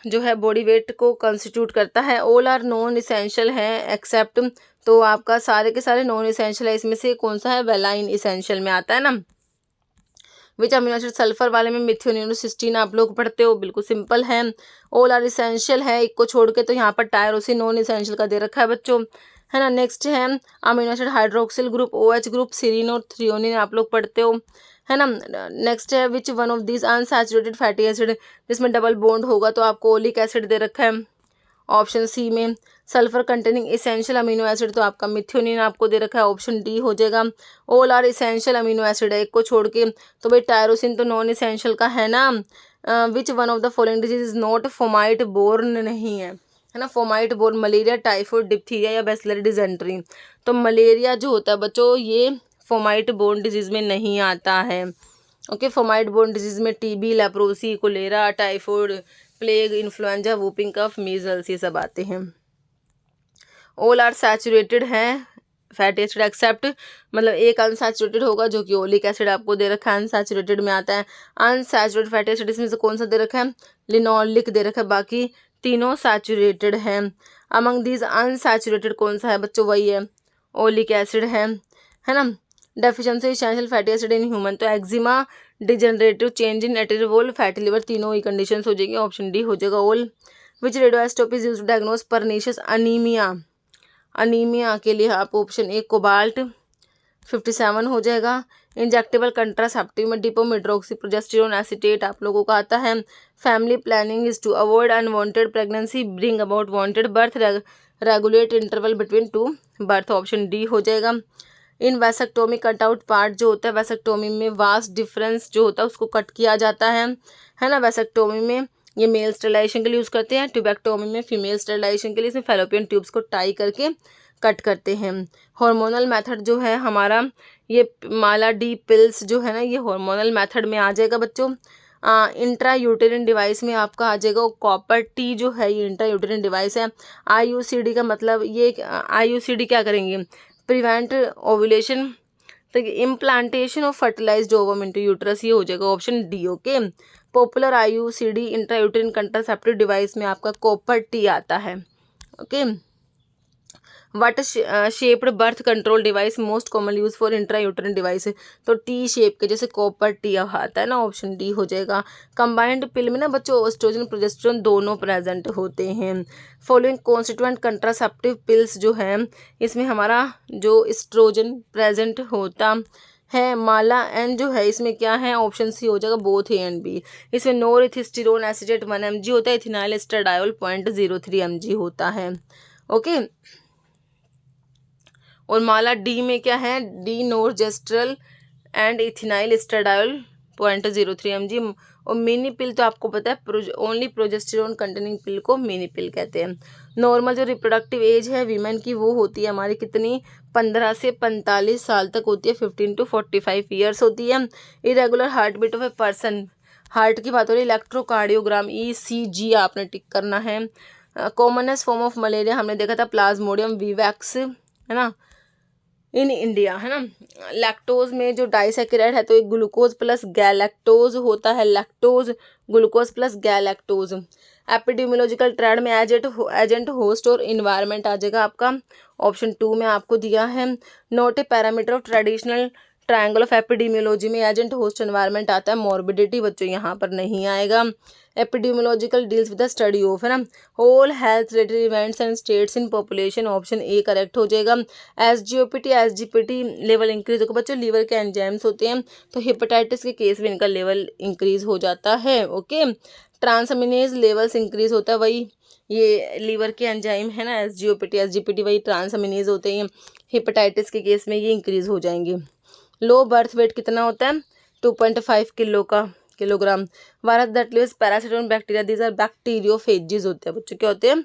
Speaker 1: जो है बॉडी वेट को कंस्टिट्यूट करता है। ऑल आर नॉन इसेंशियल है एक्सेप्ट, तो आपका सारे के सारे नॉन इसेंशियल है, इसमें से कौन सा है, वेलाइन इसेंशियल में आता है ना। विच अमीनो एसिड सल्फर वाले में मिथियोनिन और सिस्टीन आप लोग पढ़ते हो, बिल्कुल सिंपल है। ऑल आर इसेंशियल है एक को छोड़ के, तो यहाँ पर टायरोसिन नॉन इसेंशियल का दे रखा है बच्चों, है ना। नेक्स्ट है amino acid hydroxyl group OH group, serine और थ्रियोनिन आप लोग पढ़ते हो, है ना। नेक्स्ट है which one of this unsaturated fatty acid, जिसमें डबल बॉन्ड होगा तो आपको ओलिक एसिड दे रखा है ऑप्शन सी में। Sulphur containing essential amino acid तो आपका मिथ्योनिन आपको दे रखा है, ऑप्शन डी हो जाएगा। All are essential amino acid है एक को छोड़ के, तो भाई टायरोसिन तो नॉन इसेंशियल का है ना। Which one of the following disease is not fomite borne नहीं है ना। Fomite borne malaria, typhoid, diphtheria या बैसिलरी डिजेंट्री, तो मलेरिया जो होता है बच्चों ये फोमाइट बोर्न डिजीज में नहीं आता है। ओके, फोमाइट बोर्न डिजीज में TB, leprosy, cholera, typhoid, plague, influenza, whooping cough, measles ये सब आते हैं। ऑल आर सैचुरेटेड हैं फैटी एसिड एक्सेप्ट, मतलब एक अनसैचुरेटेड होगा जो कि ओलिक एसिड आपको दे रखा है, अनसैचुरेटेड में आता है। अनसैचुरेटेड फैटी एसिड इसमें से कौन सा दे रखा है, लिनोलिक दे रखा है, बाकी तीनों सैचुरेटेड हैं। अमंग दीज अनसैचुरेटेड कौन सा है बच्चों, वही है ओलिक एसिड है ना। Deficiency essential fatty acid in human, तो eczema, degenerative change in arteriole, fatty liver, तीनों ही कंडीशन हो जाएगी, ऑप्शन डी हो जाएगा all. Which radioisotope is used to diagnose pernicious anaemia, anaemia के लिए आप ऑप्शन ए कोबाल्ट 57 हो जाएगा। इंजेक्टेबल कंट्रासेप्टिव में डिपोमेड्रोक्सी प्रोजेस्टेरोन एसीटेट आप लोगों का आता है। Family planning is to avoid unwanted pregnancy, bring about wanted birth, regulate interval between two birth, option D हो जाएगा। In vasectomy cut out part जो होता है, वैसेक्टोमी में वास्ट डिफरेंस जो होता है उसको कट किया जाता है ना। वैसेक्टोमी में ये मेल स्टेरिलाइजेशन के लिए यूज़ करते हैं, ट्यूबेक्टोमी में फीमेल स्टेरिलाइजेशन के लिए इसमें फैलोपियन ट्यूब्स को टाई करके कट करते हैं। हार्मोनल मेथड जो है हमारा ये माला डी पिल्स जो है ना, ये हार्मोनल मेथड में आ जाएगा बच्चों। इंट्रा यूटेरिन डिवाइस में आपका आ जाएगा कॉपर टी जो है, ये इंट्रा यूटेरिन डिवाइस है। IUCD का मतलब ये IUCD क्या करेंगे, प्रिवेंट ओव्यूलेशन, तो implantation of fertilized ovum into uterus, ये हो जाएगा option D. Okay, popular IUCD intra uterine contraceptive device में आपका कॉपर टी आता है। Okay, what shaped birth control device most common use for intra uterine device, तो T shape के जैसे कॉपर टी आता है ना, ऑप्शन डी हो जाएगा। कंबाइंड पिल में ना बच्चों एस्ट्रोजन प्रोजेस्टेरोन दोनों प्रेजेंट होते हैं। फॉलोइंग कॉन्स्टिट्यूएंट कंट्रासेप्टिव पिल्स जो है इसमें हमारा जो एस्ट्रोजन प्रेजेंट होता है, माला एन जो है इसमें क्या है, ऑप्शन सी हो जाएगा बोथ ए एंड बी। इसमें नोरेथिस्टिरोन एसिटेट 1 mg होता है, इथिनाइल एस्ट्राडायोल 0.03 mg होता है। ओके, और माला डी में क्या है, डी नोरजेस्ट्रल एंड इथिनाइल एस्ट्राडायोल 0.03 mg। और मिनी पिल तो आपको पता है ओनली प्रोजेस्टेरोन कंटेनिंग पिल को मिनी पिल कहते हैं। नॉर्मल जो रिप्रोडक्टिव एज है वीमेन की वो होती है हमारी कितनी, 15 से 45 साल तक होती है, 15 to 45 ईयर्स होती है। Irregular heart beat of a person, heart की बात हो रही है, इलेक्ट्रोकार्डियोग्राम ECG आपने टिक करना है। कॉमनेस्ट फॉर्म ऑफ मलेरिया हमने देखा था प्लाज्मोडियम विवैक्स, है ना, इन इंडिया, है ना। लैक्टोज में जो डाइसैकेराइड है तो एक ग्लूकोज प्लस गैलेक्टोज होता है, lactose glucose plus galactose. Epidemiological trend में एजेंट होस्ट और इन्वायरमेंट आ जाएगा आपका, ऑप्शन 2 में आपको दिया है। Not a parameter of traditional triangle of epidemiology में एजेंट होस्ट एनवायरनमेंट आता है, मॉर्बिडिटी बच्चों यहाँ पर नहीं आएगा। Epidemiological deals with the study of, है ना, whole health related events and states in population, option A correct हो जाएगा। SGOPT लेवल इंक्रीज होगा बच्चों, लीवर के एंजाइम्स होते हैं तो हेपेटाइटिस के केस में इनका लेवल इंक्रीज हो जाता है। ओके, ट्रांसअमीनेज लेवल्स इंक्रीज होता है, वही ये लीवर के एंजाइम है ना, SGOPT वही ट्रांसअमीनेज होते हैं, हेपेटाइटिस के केस में ये इंक्रीज हो जाएंगे। लो बर्थ वेट कितना होता है, 2.5 kilogram. Virus that lives parasite on bacteria, these are bacteriophages होते हैं बच्चों, क्या होते हैं,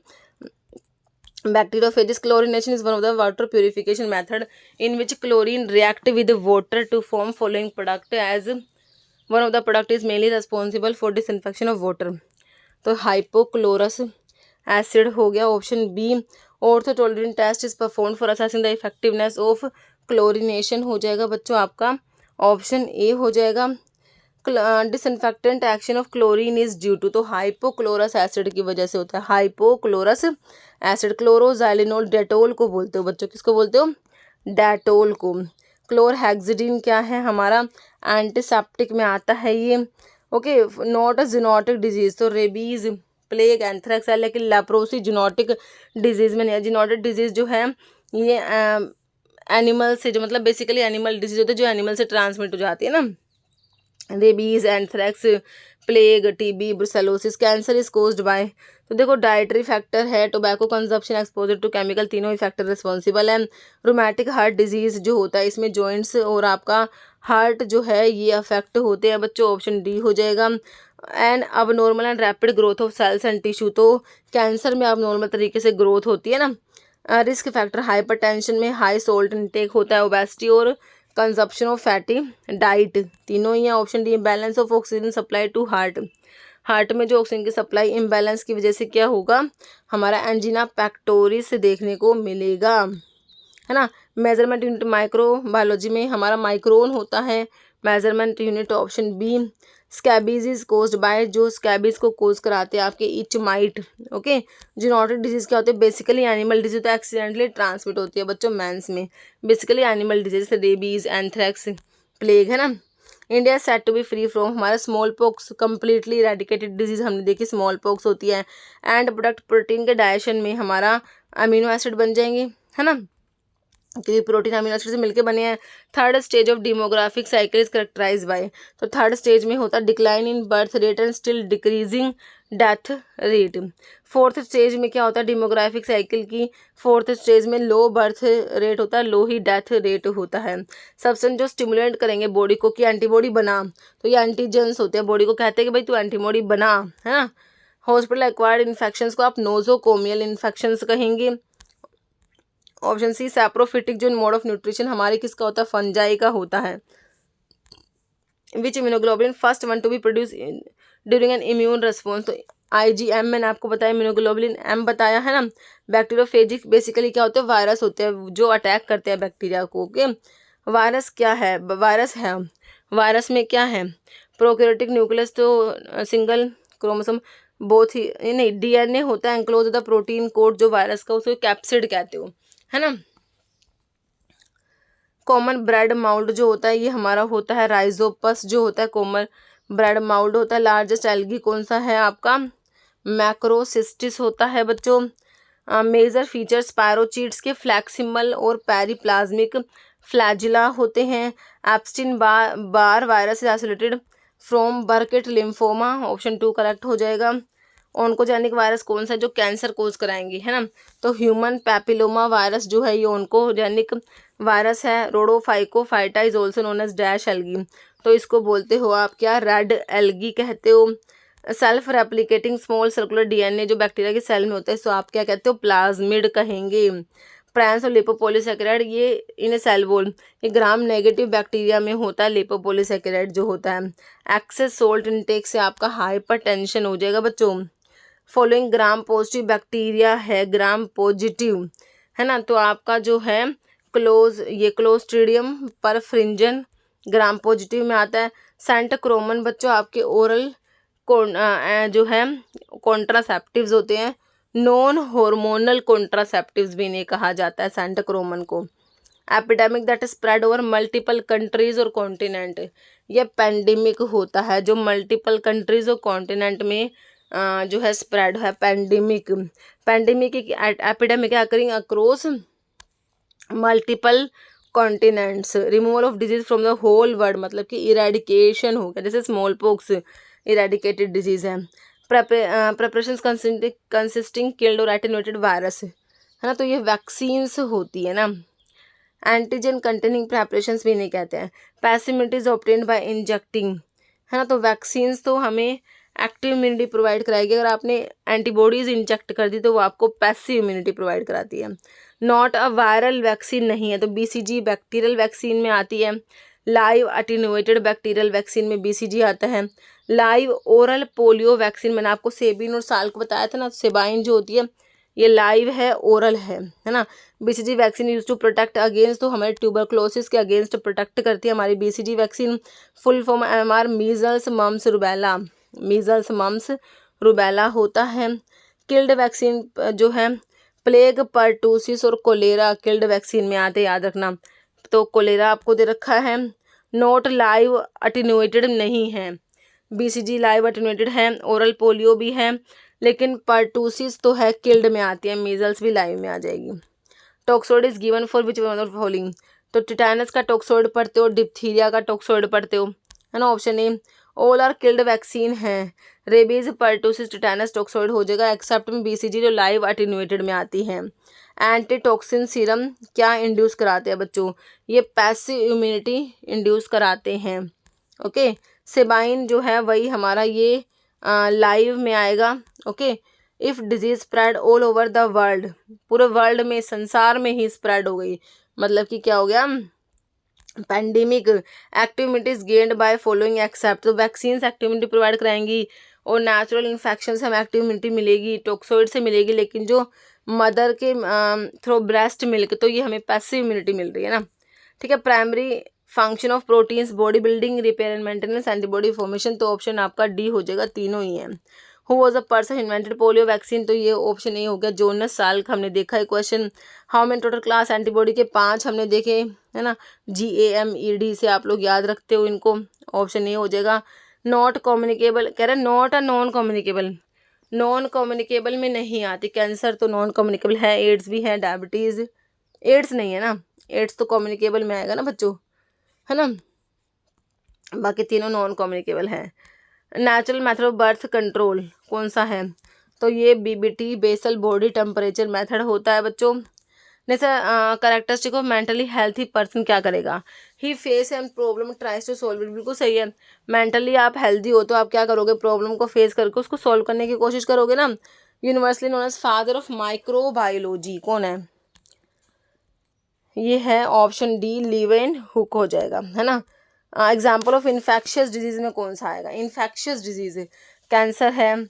Speaker 1: bacteriophages. Chlorination is one of the water purification method in which chlorine react with water to form following product, as one of the product is mainly responsible for disinfection of water, तो hypochlorous acid हो गया, option B. Orthotolidine test is perform for assessing the effectiveness of chlorination हो जाएगा बच्चों आपका, option A हो जाएगा। Disinfectant action of chlorine is due to, तो हाइपोक्लोरस एसिड की वजह से होता है, हाइपोक्लोरस एसिड। क्लोरोजाइलिनोल डेटोल को बोलते हो बच्चों, किसको बोलते हो, डेटोल को। क्लोरहेक्सिडिन क्या है हमारा एंटीसेप्टिक में आता है ये। Okay, not a zoonotic disease, तो रेबीज, प्लेग, एंथ्रेक्स है, लेकिन लेप्रोसी जूनोटिक डिजीज में नहीं है। जूनोटिक डिजीज जो है ये एनिमल से, जो मतलब बेसिकली एनिमल डिजीज होती है जो एनिमल से ट्रांसमिट हो जाती है ना। Rabies, anthrax, plague, TB, brucellosis, cancer is caused by, तो देखो डाइटरी फैक्टर है, tobacco consumption, exposure to chemical, तीनों ही फैक्टर रिस्पॉन्सिबल है। रोमैटिक हार्ट डिजीज जो होता है इसमें जॉइंट्स और आपका हार्ट जो है ये अफेक्ट होते हैं बच्चों, ऑप्शन डी हो जाएगा। एंड अब normal and rapid growth of cells and tissue, तो कैंसर में अब नॉर्मल तरीके से ग्रोथ होती है ना। रिस्क फैक्टर हाइपरटेंशन में हाई सोल्ट इनटेक होता है, ओबेसिटी और कंजप्शन ऑफ फैटी डाइट, तीनों ही है, option D. Balance of oxygen supply to heart, heart में जो ऑक्सीजन की सप्लाई इम्बैलेंस की वजह से क्या होगा हमारा एंजीना पैक्टोरिस देखने को मिलेगा, है ना। मेजरमेंट यूनिट माइक्रो बायोलॉजी में हमारा माइक्रोन होता है measurement unit, option B. Scabies is caused by, जो स्कैबीज को कोज कराते हैं आपके itch mite. Okay, zoonotic disease क्या होते हैं बेसिकली एनिमल डिजीज, तो एक्सीडेंटली ट्रांसमिट होती है बच्चों मेंस में, basically animal disease, rabies, anthrax, plague, है ना। India set to be free from, हमारा smallpox completely eradicated disease हमने देखी स्मॉल पॉक्स होती है। एंड प्रोडक्ट प्रोटीन के डाइजेशन में हमारा अमीनो एसिड बन जाएंगे, है ना, क्योंकि प्रोटीन अमीनो एसिड से मिलके बने हैं। Third stage of demographic cycle is characterize by, तो थर्ड स्टेज में होता है decline in birth rate and still decreasing death rate. Fourth stage में क्या होता है डेमोग्राफिक साइकिल की, फोर्थ स्टेज में लो बर्थ रेट होता है, लो ही डेथ रेट होता है। सब्सटेंस जो स्टिमुलेट करेंगे बॉडी को कि एंटीबॉडी बना, तो ये एंटीजेंस होते हैं, बॉडी को कहते हैं कि भाई तू एंटीबॉडी बना, है ना। हॉस्पिटल एक्वायर्ड इन्फेक्शंस को आप नोजोकोमियल इन्फेक्शंस कहेंगे। ऑप्शन सी सैप्रोफिटिक, जो मोड ऑफ न्यूट्रिशन हमारे किसका होता है फंजाई का होता है। Which immunoglobulin first one to be produce during an immune response, तो IgM मैंने आपको बताया, इम्यूनोग्लोबुलिन M बताया, है ना। बैक्टीरियोफेजिक बेसिकली क्या होते हैं वायरस होते हैं जो अटैक करते हैं बैक्टीरिया को। ओके, वायरस क्या है, वायरस है, वायरस में क्या है प्रोकैरियोटिक न्यूक्लियस, तो सिंगल क्रोमोसोम बोथ ही नहीं, DNA होता है एंक्लोज द प्रोटीन कोड जो वायरस का, उसे कैप्सिड कहते हो, है ना। कॉमन ब्रेड माउल्ड जो होता है ये हमारा होता है राइजोपस, जो होता है कॉमन ब्रेड माउल्ड होता है। लार्जेस्ट एल्गी कौन सा है आपका मैक्रोसिस्टिस होता है बच्चों। मेजर फीचर स्पायरोचीट्स के फ्लैक्सिमल और पेरिप्लाज्मिक फ्लैजिला होते हैं। Epstein Barr virus is isolated from Burkitt lymphoma, option 2 correct हो जाएगा। ऑन्कोजेनिक वायरस कौन सा जो कैंसर कोज कराएंगे, है ना, तो ह्यूमन पैपिलोमा वायरस जो है ये ऑन्कोजेनिक वायरस है। Rhodophycophyta is also known as dash algae, तो इसको बोलते हो आप क्या रेड एल्गी कहते हो। Self replicating small circular DNA जो बैक्टीरिया के सेल में होता है सो आप क्या कहते हो प्लाज्मिड कहेंगे। प्रेजेंस ऑफ लिपोपॉलीसैकेराइड ये इन सेल वॉल, ये ग्राम नेगेटिव बैक्टीरिया में होता है लिपोपॉलीसैकेराइड जो होता है। एक्सेस सोल्ट इनटेक से आपका हाइपरटेंशन हो जाएगा बच्चों। फॉलोइंग ग्राम पॉजिटिव बैक्टीरिया है, ग्राम पॉजिटिव, है ना, तो आपका जो है क्लोस्ट्रीडियम परफ्रिंजन ग्राम पॉजिटिव में आता है। सेंटक्रोमन बच्चों आपके ओरल जो है कॉन्ट्रासेप्टिव्स होते हैं, नॉन हार्मोनल कॉन्ट्रासेप्टिव्स भी इन्हें कहा जाता है सेंटक्रोमन को। Epidemic that spread over multiple countries और कॉन्टिनेंट, ये पेंडेमिक होता है जो मल्टीपल कंट्रीज और कॉन्टिनेंट में जो है स्प्रेड है pandemic. Pandemic epidemic occurring across multiple continents. Removal of disease from the whole world, मतलब कि इरेडिकेशन हो गया, जैसे स्मॉल पॉक्स इरेडिकेटेड डिजीज है। प्रेपरेशन कंसिस्टिंग किल्ड और एटेनुएटेड वायरस, है ना, तो ये वैक्सीन्स होती है ना। एंटीजन कंटेनिंग प्रेपरेशंस भी नहीं कहते हैं। Passive immunity is obtained by injecting, है ना, तो वैक्सीन्स तो हमें एक्टिव इम्यूनिटी प्रोवाइड कराएगी, अगर आपने एंटीबॉडीज इंजेक्ट कर दी तो वो आपको पैसिव इम्यूनिटी प्रोवाइड कराती है। नॉट अ वायरल वैक्सीन नहीं है, तो BCG बैक्टीरियल वैक्सीन में आती है। लाइव अटेन्यूएटेड बैक्टीरियल वैक्सीन में BCG आता है। लाइव ओरल पोलियो वैक्सीन मैंने आपको सेबिन और साल को बताया था ना, सेबाइन जो होती है ये लाइव है ओरल है ना। BCG vaccine use to protect against, तो हमारे ट्यूबरक्लोसिस के अगेंस्ट प्रोटेक्ट करती है हमारी BCG vaccine. Full form MMR measles mumps rubella, measles mumps rubella होता है। किल्ड वैक्सीन जो है प्लेग परटूसिस और कोलेरा किल्ड वैक्सीन में आते, याद रखना। तो कोलेरा आपको दे रखा है, नोट लाइव अटेन्यूएटेड नहीं है, BCG लाइव अटेन्यूएटेड है, ओरल पोलियो भी है, लेकिन पर्टूसिस तो है, किल्ड में आती है, मीजल्स भी लाइव में आ जाएगी। Toxoid is given for which one of following, तो टिटेनस का टॉक्सोइड पढ़ते हो, डिप्थीरिया का टॉक्सोइड पढ़ते हो, है ना। Option A all are killed vaccine है, रेबीज, पर्टूसिस, टिटेनस टॉक्सोइड हो जाएगा, एक्सेप्ट में BCG जो लाइव अटेन्यूएटेड में आती है। एंटीटॉक्सिन सीरम क्या इंड्यूस कराते हैं बच्चों, ये पैसिव इम्यूनिटी इंड्यूस कराते हैं। ओके, सेबाइन जो है वही हमारा ये लाइव में आएगा। Okay, if disease spread all over the world, पूरे वर्ल्ड में, संसार में ही स्प्रेड हो गई, मतलब कि क्या हो गया, pandemic, activities gained by following except, तो वैक्सीन एक्टिविटी प्रोवाइड कराएंगी और नेचुरल इन्फेक्शन से हमें एक्टिविटी मिलेगी, टॉक्सोइड से मिलेगी, लेकिन जो मदर के थ्रू ब्रेस्ट मिल्क, तो ये हमें पैसिव इम्यूनिटी मिल रही है ना। ठीक है, primary function of proteins body building, repair and maintenance, antibody formation, तो ऑप्शन आपका डी हो जाएगा, तीनों ही है। Who was a person invented polio vaccine, तो ये ऑप्शन ए हो गया, जोनस साल्क, हमने देखा है question. How many total class antibody के 5 हमने देखे, है ना, GAMED से आप लोग याद रखते हो इनको, ऑप्शन ए हो जाएगा। नॉट कम्युनिकेबल कह रहे हैं, not a non communicable, non communicable में नहीं आती, कैंसर तो नॉन कम्युनिकेबल है, एड्स भी है, डायबिटीज़, एड्स नहीं है ना, एड्स तो कम्युनिकेबल में आएगा ना बच्चों, है ना, बाकी तीनों नॉन कम्युनिकेबल है। Natural method of birth control कौन सा है, तो ये BBT, basal body temperature method होता है बच्चों। जैसे characteristic of mentally healthy person क्या करेगा, he face and problem tries to solve it, बिल्कुल सही है। मेंटली आप हेल्दी हो तो आप क्या करोगे, प्रॉब्लम को फेस करके उसको सॉल्व करने की कोशिश करोगे ना। Universally known as father of microbiology कौन है, ये है ऑप्शन डी, लीवेन हुक हो जाएगा, है ना। एग्जाम्पल ऑफ इन्फेक्शियस डिजीज में कौन सा आएगा, इन्फेक्शियस डिजीज कैंसर है,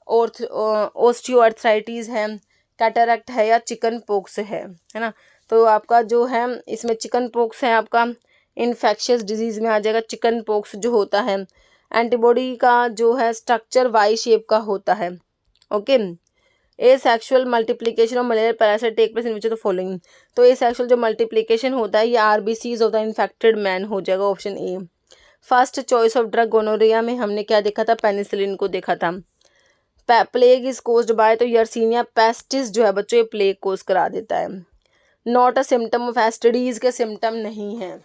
Speaker 1: ऑस्टियोआर्थराइटिस है, कैटरैक्ट है, या चिकन पॉक्स है ना। तो आपका जो है इसमें चिकन पॉक्स है, आपका इन्फेक्शियस डिजीज में आ जाएगा चिकन पॉक्स जो होता है। एंटीबॉडी का जो है स्ट्रक्चर वाई शेप का होता है। Okay, asexual multiplication of malaria parasite take place in which of the following, तो ए सेक्शुअल जो मल्टीप्लिकेशन होता है ये RBCs of the infected man हो जाएगा, option A. First choice of drug gonorrhoea में हमने क्या देखा था, पेनिसिलिन को देखा था। प्लेग इज कोज्ड बाय, तो यर्सीनिया पेस्टिस जो है बच्चों ये प्लेग कोज करा देता है। Not a symptom of STDs के सिम्टम नहीं है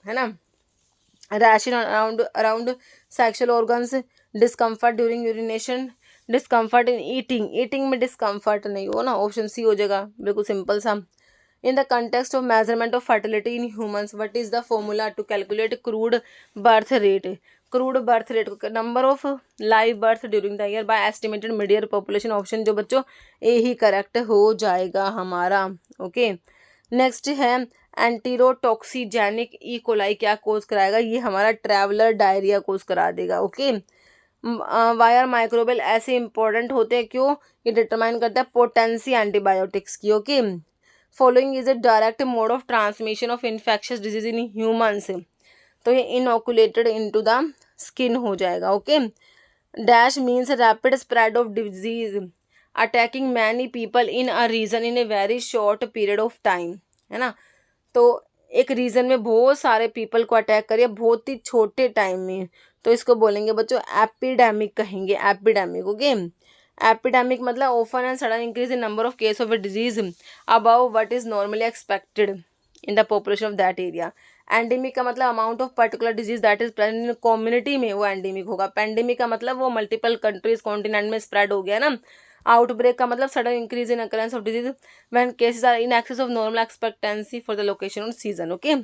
Speaker 1: ना। Rashes around sexual organs, discomfort during urination, discomfort in eating में डिस्कम्फर्ट नहीं हो ना, ऑप्शन सी हो जाएगा, बिल्कुल सिंपल सा। In the context of measurement of fertility in humans, what is the formula to calculate crude birth rate, crude birth rate number of live birth during the year by estimated mid year population, option जो बच्चों ए ही correct हो जाएगा हमारा। Okay, next है एंटीरोटॉक्सीजेनिक E coli क्या कोज कराएगा, ये हमारा ट्रैवलर डायरिया कोज करा देगा। ओके, वायर माइक्रोबियल ऐसे इंपॉर्टेंट होते हैं क्यों, ये डिटरमाइन करता है पोटेंसी एंटीबायोटिक्स की। Okay, following is a direct mode of transmission of infectious disease in humans, तो ये इनऑकुलेटेड इनटू द स्किन हो जाएगा। Okay, dash means rapid spread of disease attacking many people in a region in a very short period of time, है ना। तो एक reason में बहुत सारे पीपल को अटैक करिए बहुत ही छोटे टाइम में, तो इसको बोलेंगे बच्चों एपिडेमिक कहेंगे, एपिडेमिक। ओके, एपिडेमिक मतलब often and sudden increase in number of case of a disease above what is normally expected in the population of that area. Endemic का मतलब amount of particular disease that is present in community में, वो endemic होगा। Pandemic का मतलब वो multiple countries continent में spread हो गया ना। आउटब्रेक का मतलब sudden increase in occurrence of disease when cases are in excess of normal expectancy for the location और season. Okay,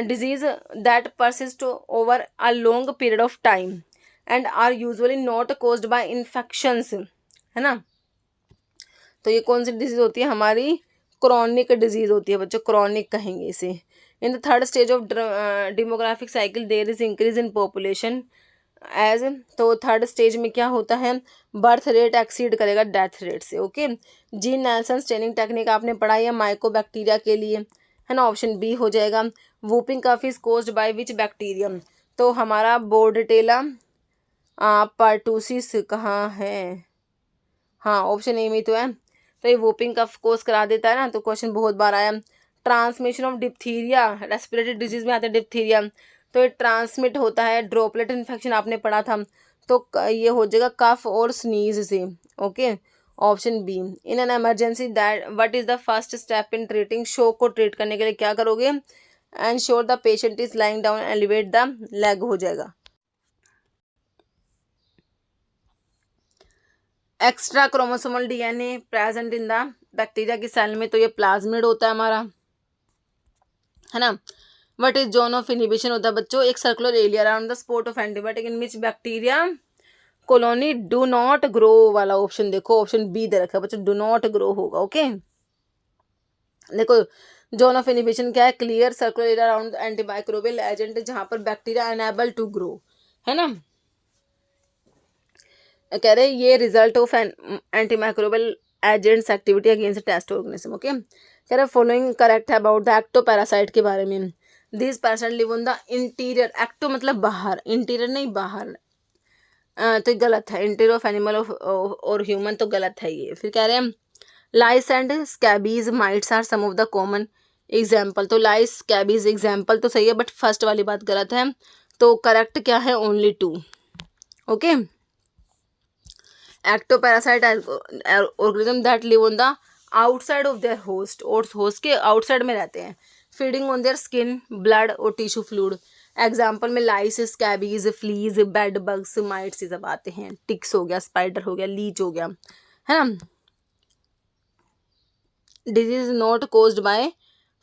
Speaker 1: disease that persist over a long period of time and are usually not caused by infections, है ना। तो ये कौन सी disease होती है हमारी, chronic disease होती है बच्चों, क्रॉनिक कहेंगे इसे। In the third stage of demographic cycle there is increase in population age, तो थर्ड स्टेज में क्या होता है, बर्थ रेट एक्सीड करेगा डेथ रेट से। Okay, Ziehl Neelsen staining technique आपने पढ़ाई है माइकोबैक्टीरिया के लिए, है ना, ऑप्शन बी हो जाएगा। Whooping cough is caused by which bacterium, तो हमारा बोर्डटेला पर्टूसिस कहाँ है, हाँ ऑप्शन ए में तो है, तो ये वूपिंग कफ कोज करा देता है ना, तो क्वेश्चन बहुत बार आया। Transmission of diphtheria, respiratory disease में आता है डिप्थीरिया, तो ये ट्रांसमिट होता है ड्रॉपलेट इन्फेक्शन आपने पढ़ा था, तो ये हो जाएगा कफ और स्नीज से। Okay, option B. In an emergency that what is the first step in treating, shock को ट्रीट करने के लिए क्या करोगे, ensure the patient is lying down, elevate the leg हो जाएगा। Extra chromosomal DNA present in the bacteria की cell में, तो ये प्लाज्मिड होता है हमारा, है ना। What is zone of inhibition होता है बच्चों, एक circular area around the spot of antibiotic in which bacteria colony do not grow वाला ऑप्शन देखो, ऑप्शन बी दे रखा है बच्चों, डू नॉट ग्रो होगा। ओके, देखो जोन ऑफ इनहिबिशन क्या है, clear circular area around antimicrobial agent जहां पर बैक्टीरिया अनएबल टू ग्रो, है ना। कह रहे ये result of antimicrobial agents activity against test organism. Okay, कह रहे फॉलोइंग करेक्ट है अबाउट द एक्टोपैरासाइट के बारे में। This parasite live on the interior, ecto मतलब बाहर, इंटीरियर नहीं बाहर, तो गलत है, इंटीरियर ऑफ एनिमल और ह्यूमन, तो गलत है ये। फिर कह रहे हैं lice and scabies mites are some of the common example, तो लाइस स्कैबीज एग्जाम्पल तो सही है, बट फर्स्ट वाली बात गलत है, तो करेक्ट क्या है, only 2। Okay, ectoparasite organism that live on the outside of their host, और होस्ट के आउटसाइड में रहते हैं, feeding on their skin, blood और टिश्यू फ्लूइड। एग्जाम्पल में lice, scabies, fleas, bed bugs, mites सब आते हैं, टिक्स हो गया, स्पाइडर हो गया, लीच हो गया, है ना। Disease not caused bye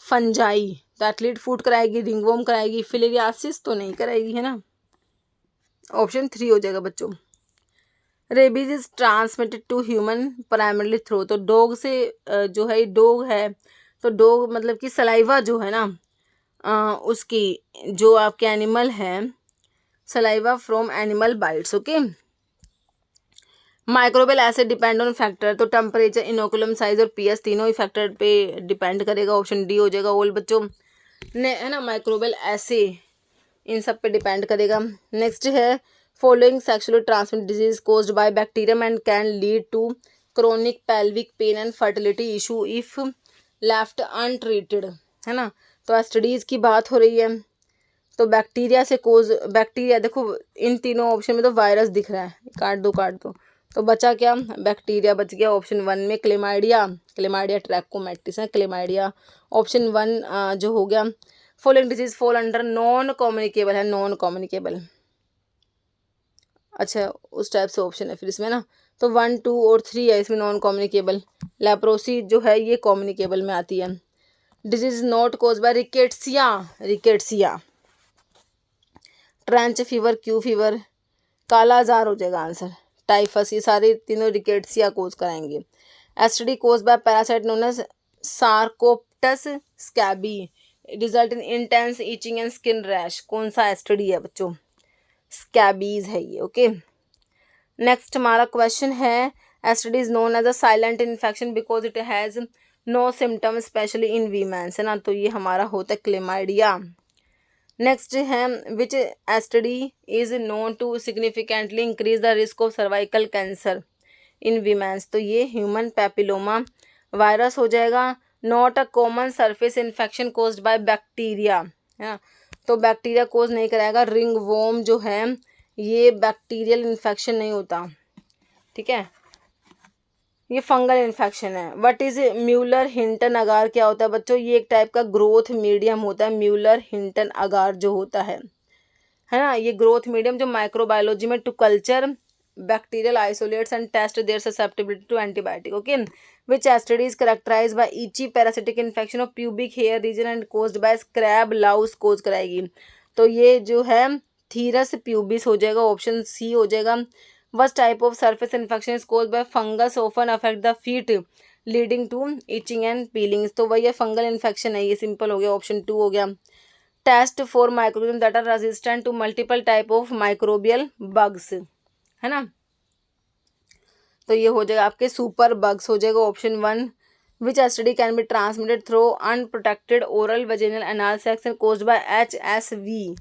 Speaker 1: fungi, तो एथलीट फूड कराएगी, रिंगवॉर्म कराएगी, फिलेरियासिस तो नहीं कराएगी, है ना। ऑप्शन 3 हो जाएगा बच्चों। Rabies is transmitted to human primarily through, तो डॉग से जो है डॉग है, तो डॉग मतलब कि सलाइवा जो है ना, उसकी जो आपके एनिमल है, saliva from animal bytes. Okay, microbial acid depend on factor, तो टेम्परेचर, इनोकुलम साइज और पीएच तीनों ही फैक्टर पे डिपेंड करेगा, ऑप्शन डी हो जाएगा ऑल बच्चों ने, है ना। माइक्रोबियल एसिड इन सब पे डिपेंड करेगा। नेक्स्ट है following sexually transmit disease caused by bacterium and can lead to chronic pelvic pain and fertility issue if left untreated, है ना। तो एसटीडीज की बात हो रही है, तो बैक्टीरिया से कोज, बैक्टीरिया देखो इन तीनों ऑप्शन में तो वायरस दिख रहा है, काट दो, तो बचा क्या, बैक्टीरिया बच गया। ऑप्शन 1 में क्लेमाइडिया, क्लेमाइडिया ट्रैकोमैटिस है, क्लेमाइडिया ऑप्शन 1 जो हो गया। Following disease fall under non communicable है, नॉन कम्युनिकेबल, अच्छा उस टाइप से ऑप्शन है फिर इसमें ना, तो 1, 2 और 3 है इसमें नॉन कम्युनिकेबल। लेप्रोसी जो है ये कम्युनिकेबल में आती है। Disease not cause by rickettsia, rickettsia, trench fever, Q fever, kala azar हो जाएगा आंसर, टाइफस, ये सारे तीनों रिकेट्सिया कोज कराएंगे। STD cause by parasite known as sarcoptes scabiei, result in intense itching and skin rash, कौन सा एसटीडी है बच्चों, स्कैबीज है ये। ओके, नेक्स्ट हमारा क्वेश्चन है STD is known as a silent infection because it has no symptom specially in womens, है ना, तो ये हमारा होता है क्लेमाइडिया। नेक्स्ट है which STD is known to significantly increase the risk of cervical cancer in womens, तो ये ह्यूमन पैपिलोमा वायरस हो जाएगा। Not a common surface infection caused by bacteria, है ना, तो बैक्टीरिया कोज नहीं कराएगा। रिंग वॉर्म जो है ये बैक्टीरियल इन्फेक्शन नहीं होता, ठीक है, ये फंगल इन्फेक्शन है। व्हाट इज म्यूलर हिंटन अगार, क्या होता है बच्चों, ये एक टाइप का ग्रोथ मीडियम होता है, म्यूलर हिंटन अगार जो होता है ना, ये ग्रोथ मीडियम जो माइक्रोबायोलॉजी में to culture bacterial isolates and test their susceptibility to antibiotic. Okay, which STD is characterized by itchy parasitic infection of pubic hair region and caused by scab louse कोज कराएगी, तो ये जो है थीरस pubis हो जाएगा, option C हो जाएगा। What type of surface infection is caused by fungus often affect the feet leading to itching and peelings, तो वही फंगल इन्फेक्शन है, ये सिंपल हो गया, ऑप्शन 2 हो गया। Test for microbium that are resistant to multiple type of microbial bugs, है ना, तो ये हो जाएगा आपके सुपर बग्स हो जाएगा, option 1। Which STD can be transmitted through unprotected oral vaginal anal sex and caused by HSV,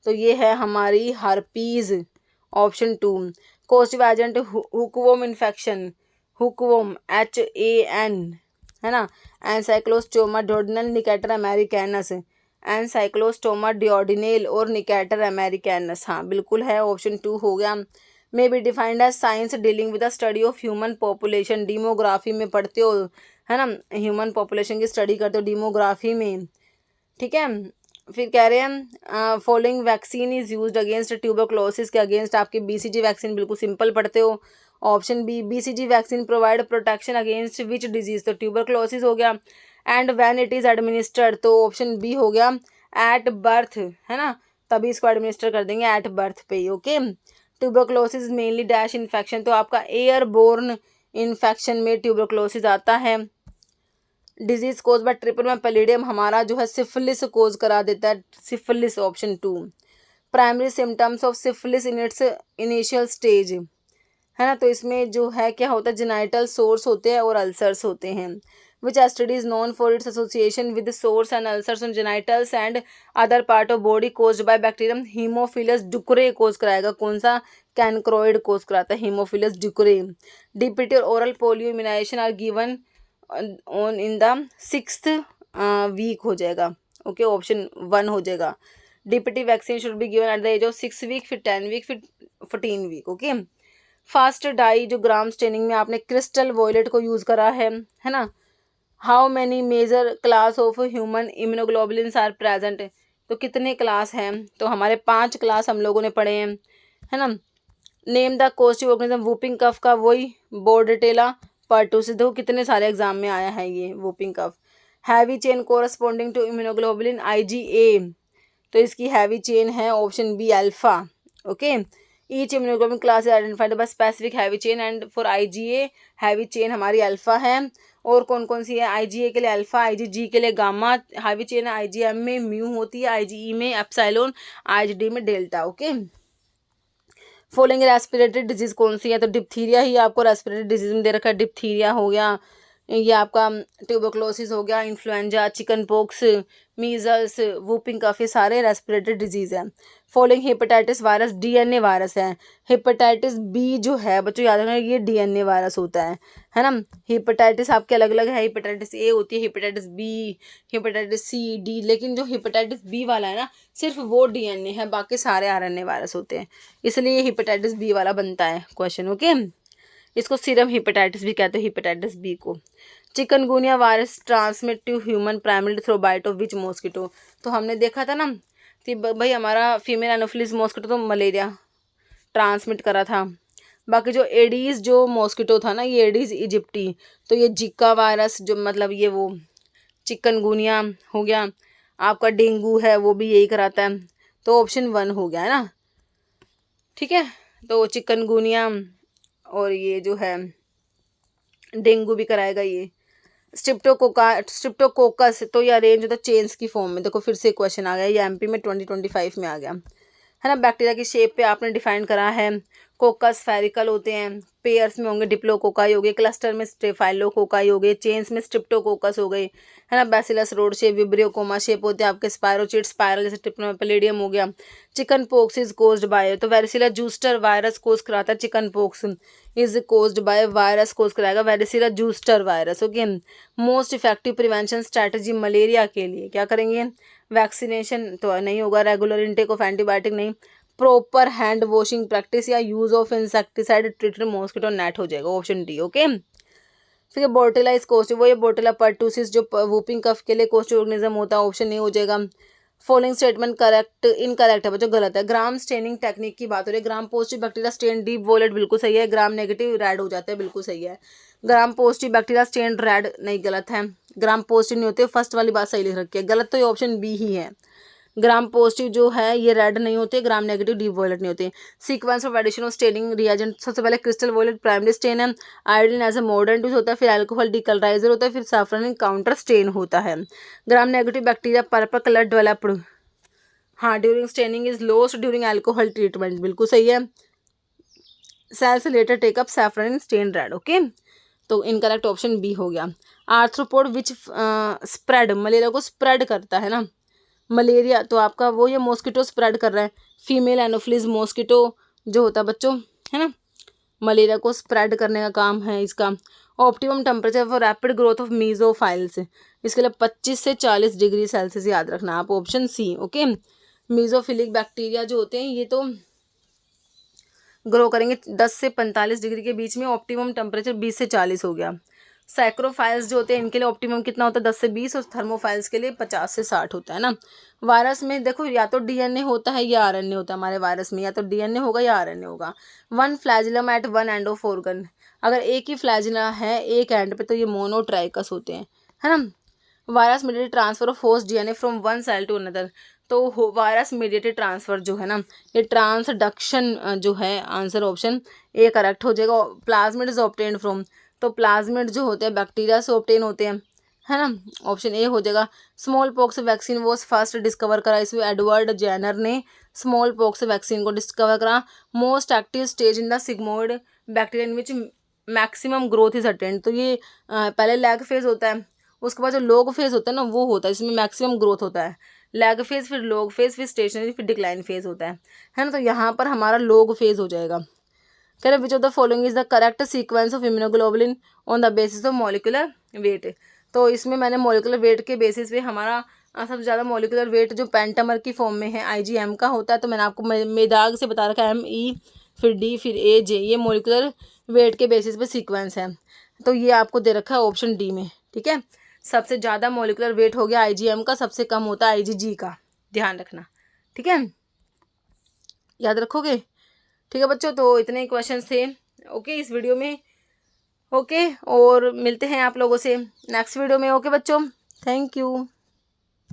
Speaker 1: तो ये है हमारी herpes, option 2। Causative agent hookworm infection, hookworm HAN, है ना। Ancylostoma duodenale, necator americanus, ancylostoma duodenale और necator अमेरिकैनस, हाँ बिल्कुल है, ऑप्शन 2 हो गया। May be defined as science dealing with the study of human population, demography में पढ़ते हो, है ना, ह्यूमन पॉपुलेशन की स्टडी करते हो डीमोग्राफी में, ठीक है। फिर कह रहे हैं following vaccine is used against tuberculosis के अगेंस्ट आपकी BCG वैक्सीन, बिल्कुल सिंपल पढ़ते हो। Option B, BCG vaccine provide protection against which disease, तो ट्यूबरक्लोसिस हो गया। And when it is administered, तो ऑप्शन बी हो गया एट बर्थ, है ना, तभी इसको एडमिनिस्टर कर देंगे एट बर्थ पे ही, okay. Tuberculosis mainly dash infection, तो आपका एयरबोर्न इन्फेक्शन में ट्यूबरक्लोसिस आता है। Disease cause by treponema pallidum हमारा जो है सिफिलिस कोज करा देता है, syphilis, option 2। Primary symptoms of syphilis in its initial stage, है ना, तो इसमें जो है क्या होता है, जेनाइटल सोर्स होते हैं और अल्सर्स होते हैं। Which STD is known for its association with sores and ulcers on genitals and other part of body caused by bacterium, haemophilus ducreyi cause कराएगा, कौन सा, कैनक्रोइड कोज कराता है, हीमोफिलस डुक्रे। डीपीटी और oral polio immunization are given on in the 6th week हो जाएगा, okay, option 1 हो जाएगा। DPT vaccine should be given at the age of 6 week, फिर 10 वीक, फिर 14 वीक, ओके। फास्ट डाई जो ग्राम स्टेनिंग में आपने क्रिस्टल वॉयलेट को यूज़ करा है ना। How many major class of human immunoglobulins are present, तो कितने क्लास हैं, तो हमारे 5 क्लास हम लोगों ने पढ़े हैं, है ना। Name the causative organism, whooping cough का वही बोर्डेटेला पर्टुसिस, देखो कितने सारे एग्जाम में आया है ये whooping cough. Heavy chain corresponding to immunoglobulin IgA, तो इसकी हैवी चेन है option B alpha, okay. Each immunoglobulin class is identified by specific heavy chain and for IgA heavy chain हमारी अल्फा है। और कौन कौन सी है, IgA के लिए अल्फा, IgG के लिए गामा, हैवी चेन IgM में म्यू होती है, IgE में एप्सिलॉन, IgD में delta, okay. Following respiratory disease कौन सी है, तो डिप्थीरिया ही आपको रेस्पिरेटरी डिजीज में दे रखा है, डिप्थीरिया हो गया, ये आपका ट्यूबरक्लोसिस हो गया, influenza, chicken pox, measles, whooping cough, ये सारे रेस्पिरेटरी डिजीज हैं। Following hepatitis virus DNA virus है। हेपेटाइटिस B जो है बच्चों याद रखना ये DNA वायरस होता है ना। हेपेटाइटिस आपके अलग अलग है, हेपेटाइटिस A होती है, hepatitis B, hepatitis C, D, लेकिन जो हेपेटाइटिस B वाला है ना सिर्फ वो DNA है, बाकी सारे RNA वायरस होते हैं, इसलिए हेपेटाइटिस B वाला बनता है क्वेश्चन, ओके। इसको सीरम हेपेटाइटिस भी कहते हैं, हेपेटाइटिस B को। Chikungunya virus transmit to human primary through bite of which mosquito, तो हमने देखा था ना कि भाई हमारा फीमेल एनोफिलिस मॉस्किटो तो मलेरिया ट्रांसमिट करा था। बाकी जो एडीज़ जो मॉस्किटो था ना, ये एडीज़ इजिप्टी, तो ये जिका वायरस जो मतलब ये वो चिकनगुनिया हो गया, आपका डेंगू है वो भी यही कराता है, तो ऑप्शन 1 हो गया है ना, ठीक है। तो चिकनगुनिया और ये जो है डेंगू भी कराएगा ये। स्ट्रिप्टोकोकस, तो ये अरेंज होता है चेन्स की फॉर्म में, देखो फिर से क्वेश्चन आ गया, ये MP में 2025 में आ गया, है ना। बैक्टीरिया की शेप पे आपने डिफाइन करा है, कोकस स्फेरिकल होते हैं, पेयर्स में होंगे डिप्लोकोकाई हो गए, क्लस्टर में स्टेफाइलोकोकाई हो गए, चेन्स में स्ट्रिप्टोकोकस हो गए, है ना। Bacillus rod shape, vibrio comma shape होते हैं आपके, स्पायरोचिट स्पाइरल जैसे ट्रिप्नोपैलिडियम हो गया। Chicken pox is caused by, तो वेरिसिला जूस्टर वायरस कोज कराता है, chicken pox is caused by virus cause कराएगा varicella zoster virus, okay. Most effective prevention strategy malaria के लिए क्या करेंगे, वैक्सीनेशन तो नहीं होगा, रेगुलर इनटेक ऑफ एंटीबायोटिक नहीं, प्रॉपर हैंड वॉशिंग प्रैक्टिस या use of insecticide treated mosquito net हो जाएगा, ऑप्शन D, ओके। फिर बोर्टेला इज कोस्टिव, वो ये बोर्टेला पर्टुसिस जो वूपिंग कफ के लिए कोस्टिव ऑर्गेनिज्म होता है, ऑप्शन ए हो जाएगा। फॉलोइंग स्टेटमेंट करेक्ट इनकरेक्ट है बच्चों, गलत है। ग्राम स्टेनिंग टेक्निक की बात हो रही है, gram positive bacteria stain deep violet बिल्कुल सही है, ग्राम नेगेटिव रेड हो जाता है, बिल्कुल सही है। Gram positive bacteria stain red नहीं, गलत है, ग्राम पॉजिटिव नहीं होते, फर्स्ट वाली बात सही लिख रखी है, गलत तो ये ऑप्शन B ही है। ग्राम पॉजिटिव जो है ये रेड नहीं होते, ग्राम नेगेटिव डीप वॉयलेट नहीं होते। Sequence of addition of staining reagent, सबसे पहले क्रिस्टल वॉयलेट प्राइमरी स्टेन है, आयोडीन एज ए मॉडर्न यूज होता है, फिर अल्कोहल डीकलराइजर होता है, फिर सैफरन काउंटर स्टेन होता है। Gram negative bacteria purple colour developed, हाँ, during staining is lost during alcohol treatment, बिल्कुल सही है। Cells later take up saffron stain red, okay. तो इनकरेक्ट ऑप्शन B हो गया। आर्थ्रोपोड विच स्प्रेड, मलेरिया को स्प्रेड करता है ना, मलेरिया तो आपका वो ये मॉस्किटो स्प्रेड कर रहा है, फीमेल एनोफिलिस मॉस्किटो जो होता है बच्चों, है ना, मलेरिया को स्प्रेड करने का काम है इसका। Optimum temperature for rapid growth of mesophiles, इसके लिए 25 से 40 डिग्री सेल्सियस याद रखना आप, ऑप्शन सी। ओके, मीजोफिलिक बैक्टीरिया जो होते हैं ये तो ग्रो करेंगे 10 से 45 डिग्री के बीच में, ऑप्टिमम टेम्परेचर 20 से 40 हो गया। सैक्रोफाइल्स जो होते हैं इनके लिए ऑप्टिमम कितना होता है 10 से 20, और थर्मोफाइल्स के लिए 50 से 60 होता है ना। वायरस में देखो या तो डीएनए होता है या आरएनए होता है, हमारे वायरस में या तो डीएनए होगा या आरएनए होगा। One flagellum at one end of organ, अगर एक ही फ्लैजिला है एक एंड पे तो ये मोनोट्राइकस होते हैं, है ना। Virus mediated transfer of host DNA from one cell to another, तो वायरस मीडिएटेड ट्रांसफर जो है ना ये ट्रांसडक्शन जो है, आंसर ऑप्शन ए करेक्ट हो जाएगा। प्लाज्मिड इज ऑब्टेन्ड फ्रॉम, तो प्लाज्मिड जो होते हैं बैक्टीरिया से ऑब्टेन होते हैं, है ना, ऑप्शन ए हो जाएगा। Small pox vaccine was first discover करा, इसमें एडवर्ड जेनर ने स्मॉल पॉक्स वैक्सीन को डिस्कवर करा। Most active stage in the sigmoid bacteria in which maximum growth is attend, तो ये पहले लैग फेज होता है, उसके बाद जो लॉग फेज होता है ना वो होता है, इसमें मैक्सिमम ग्रोथ होता है। लैग फेज, फिर लॉग फेज, फिर स्टेशनरी, फिर डिक्लाइन फेज होता है ना। तो यहाँ पर हमारा लॉग फेज हो जाएगा। कह रहे विच of the following is the correct sequence of immunoglobulin on the basis of molecular weight, तो इसमें मैंने मॉलिक्यूलर वेट के बेसिस पे हमारा सबसे ज़्यादा मॉलिक्यूलर वेट जो पेंटामर की फॉर्म में है आईजीएम का होता है, तो मैंने आपको मेदाग से बता रखा है ME फिर D फिर AJ, ये मॉलिक्यूलर वेट के बेसिस पे सीक्वेंस है, तो ये आपको दे रखा है ऑप्शन डी में, ठीक है। सबसे ज़्यादा मॉलिक्यूलर वेट हो गया आईजीएम का, सबसे कम होता है IgG का, ध्यान रखना, ठीक है, याद रखोगे, ठीक है बच्चों। तो इतने ही क्वेश्चंस थे ओके इस वीडियो में, ओके, और मिलते हैं आप लोगों से नेक्स्ट वीडियो में, ओके बच्चों, थैंक यू।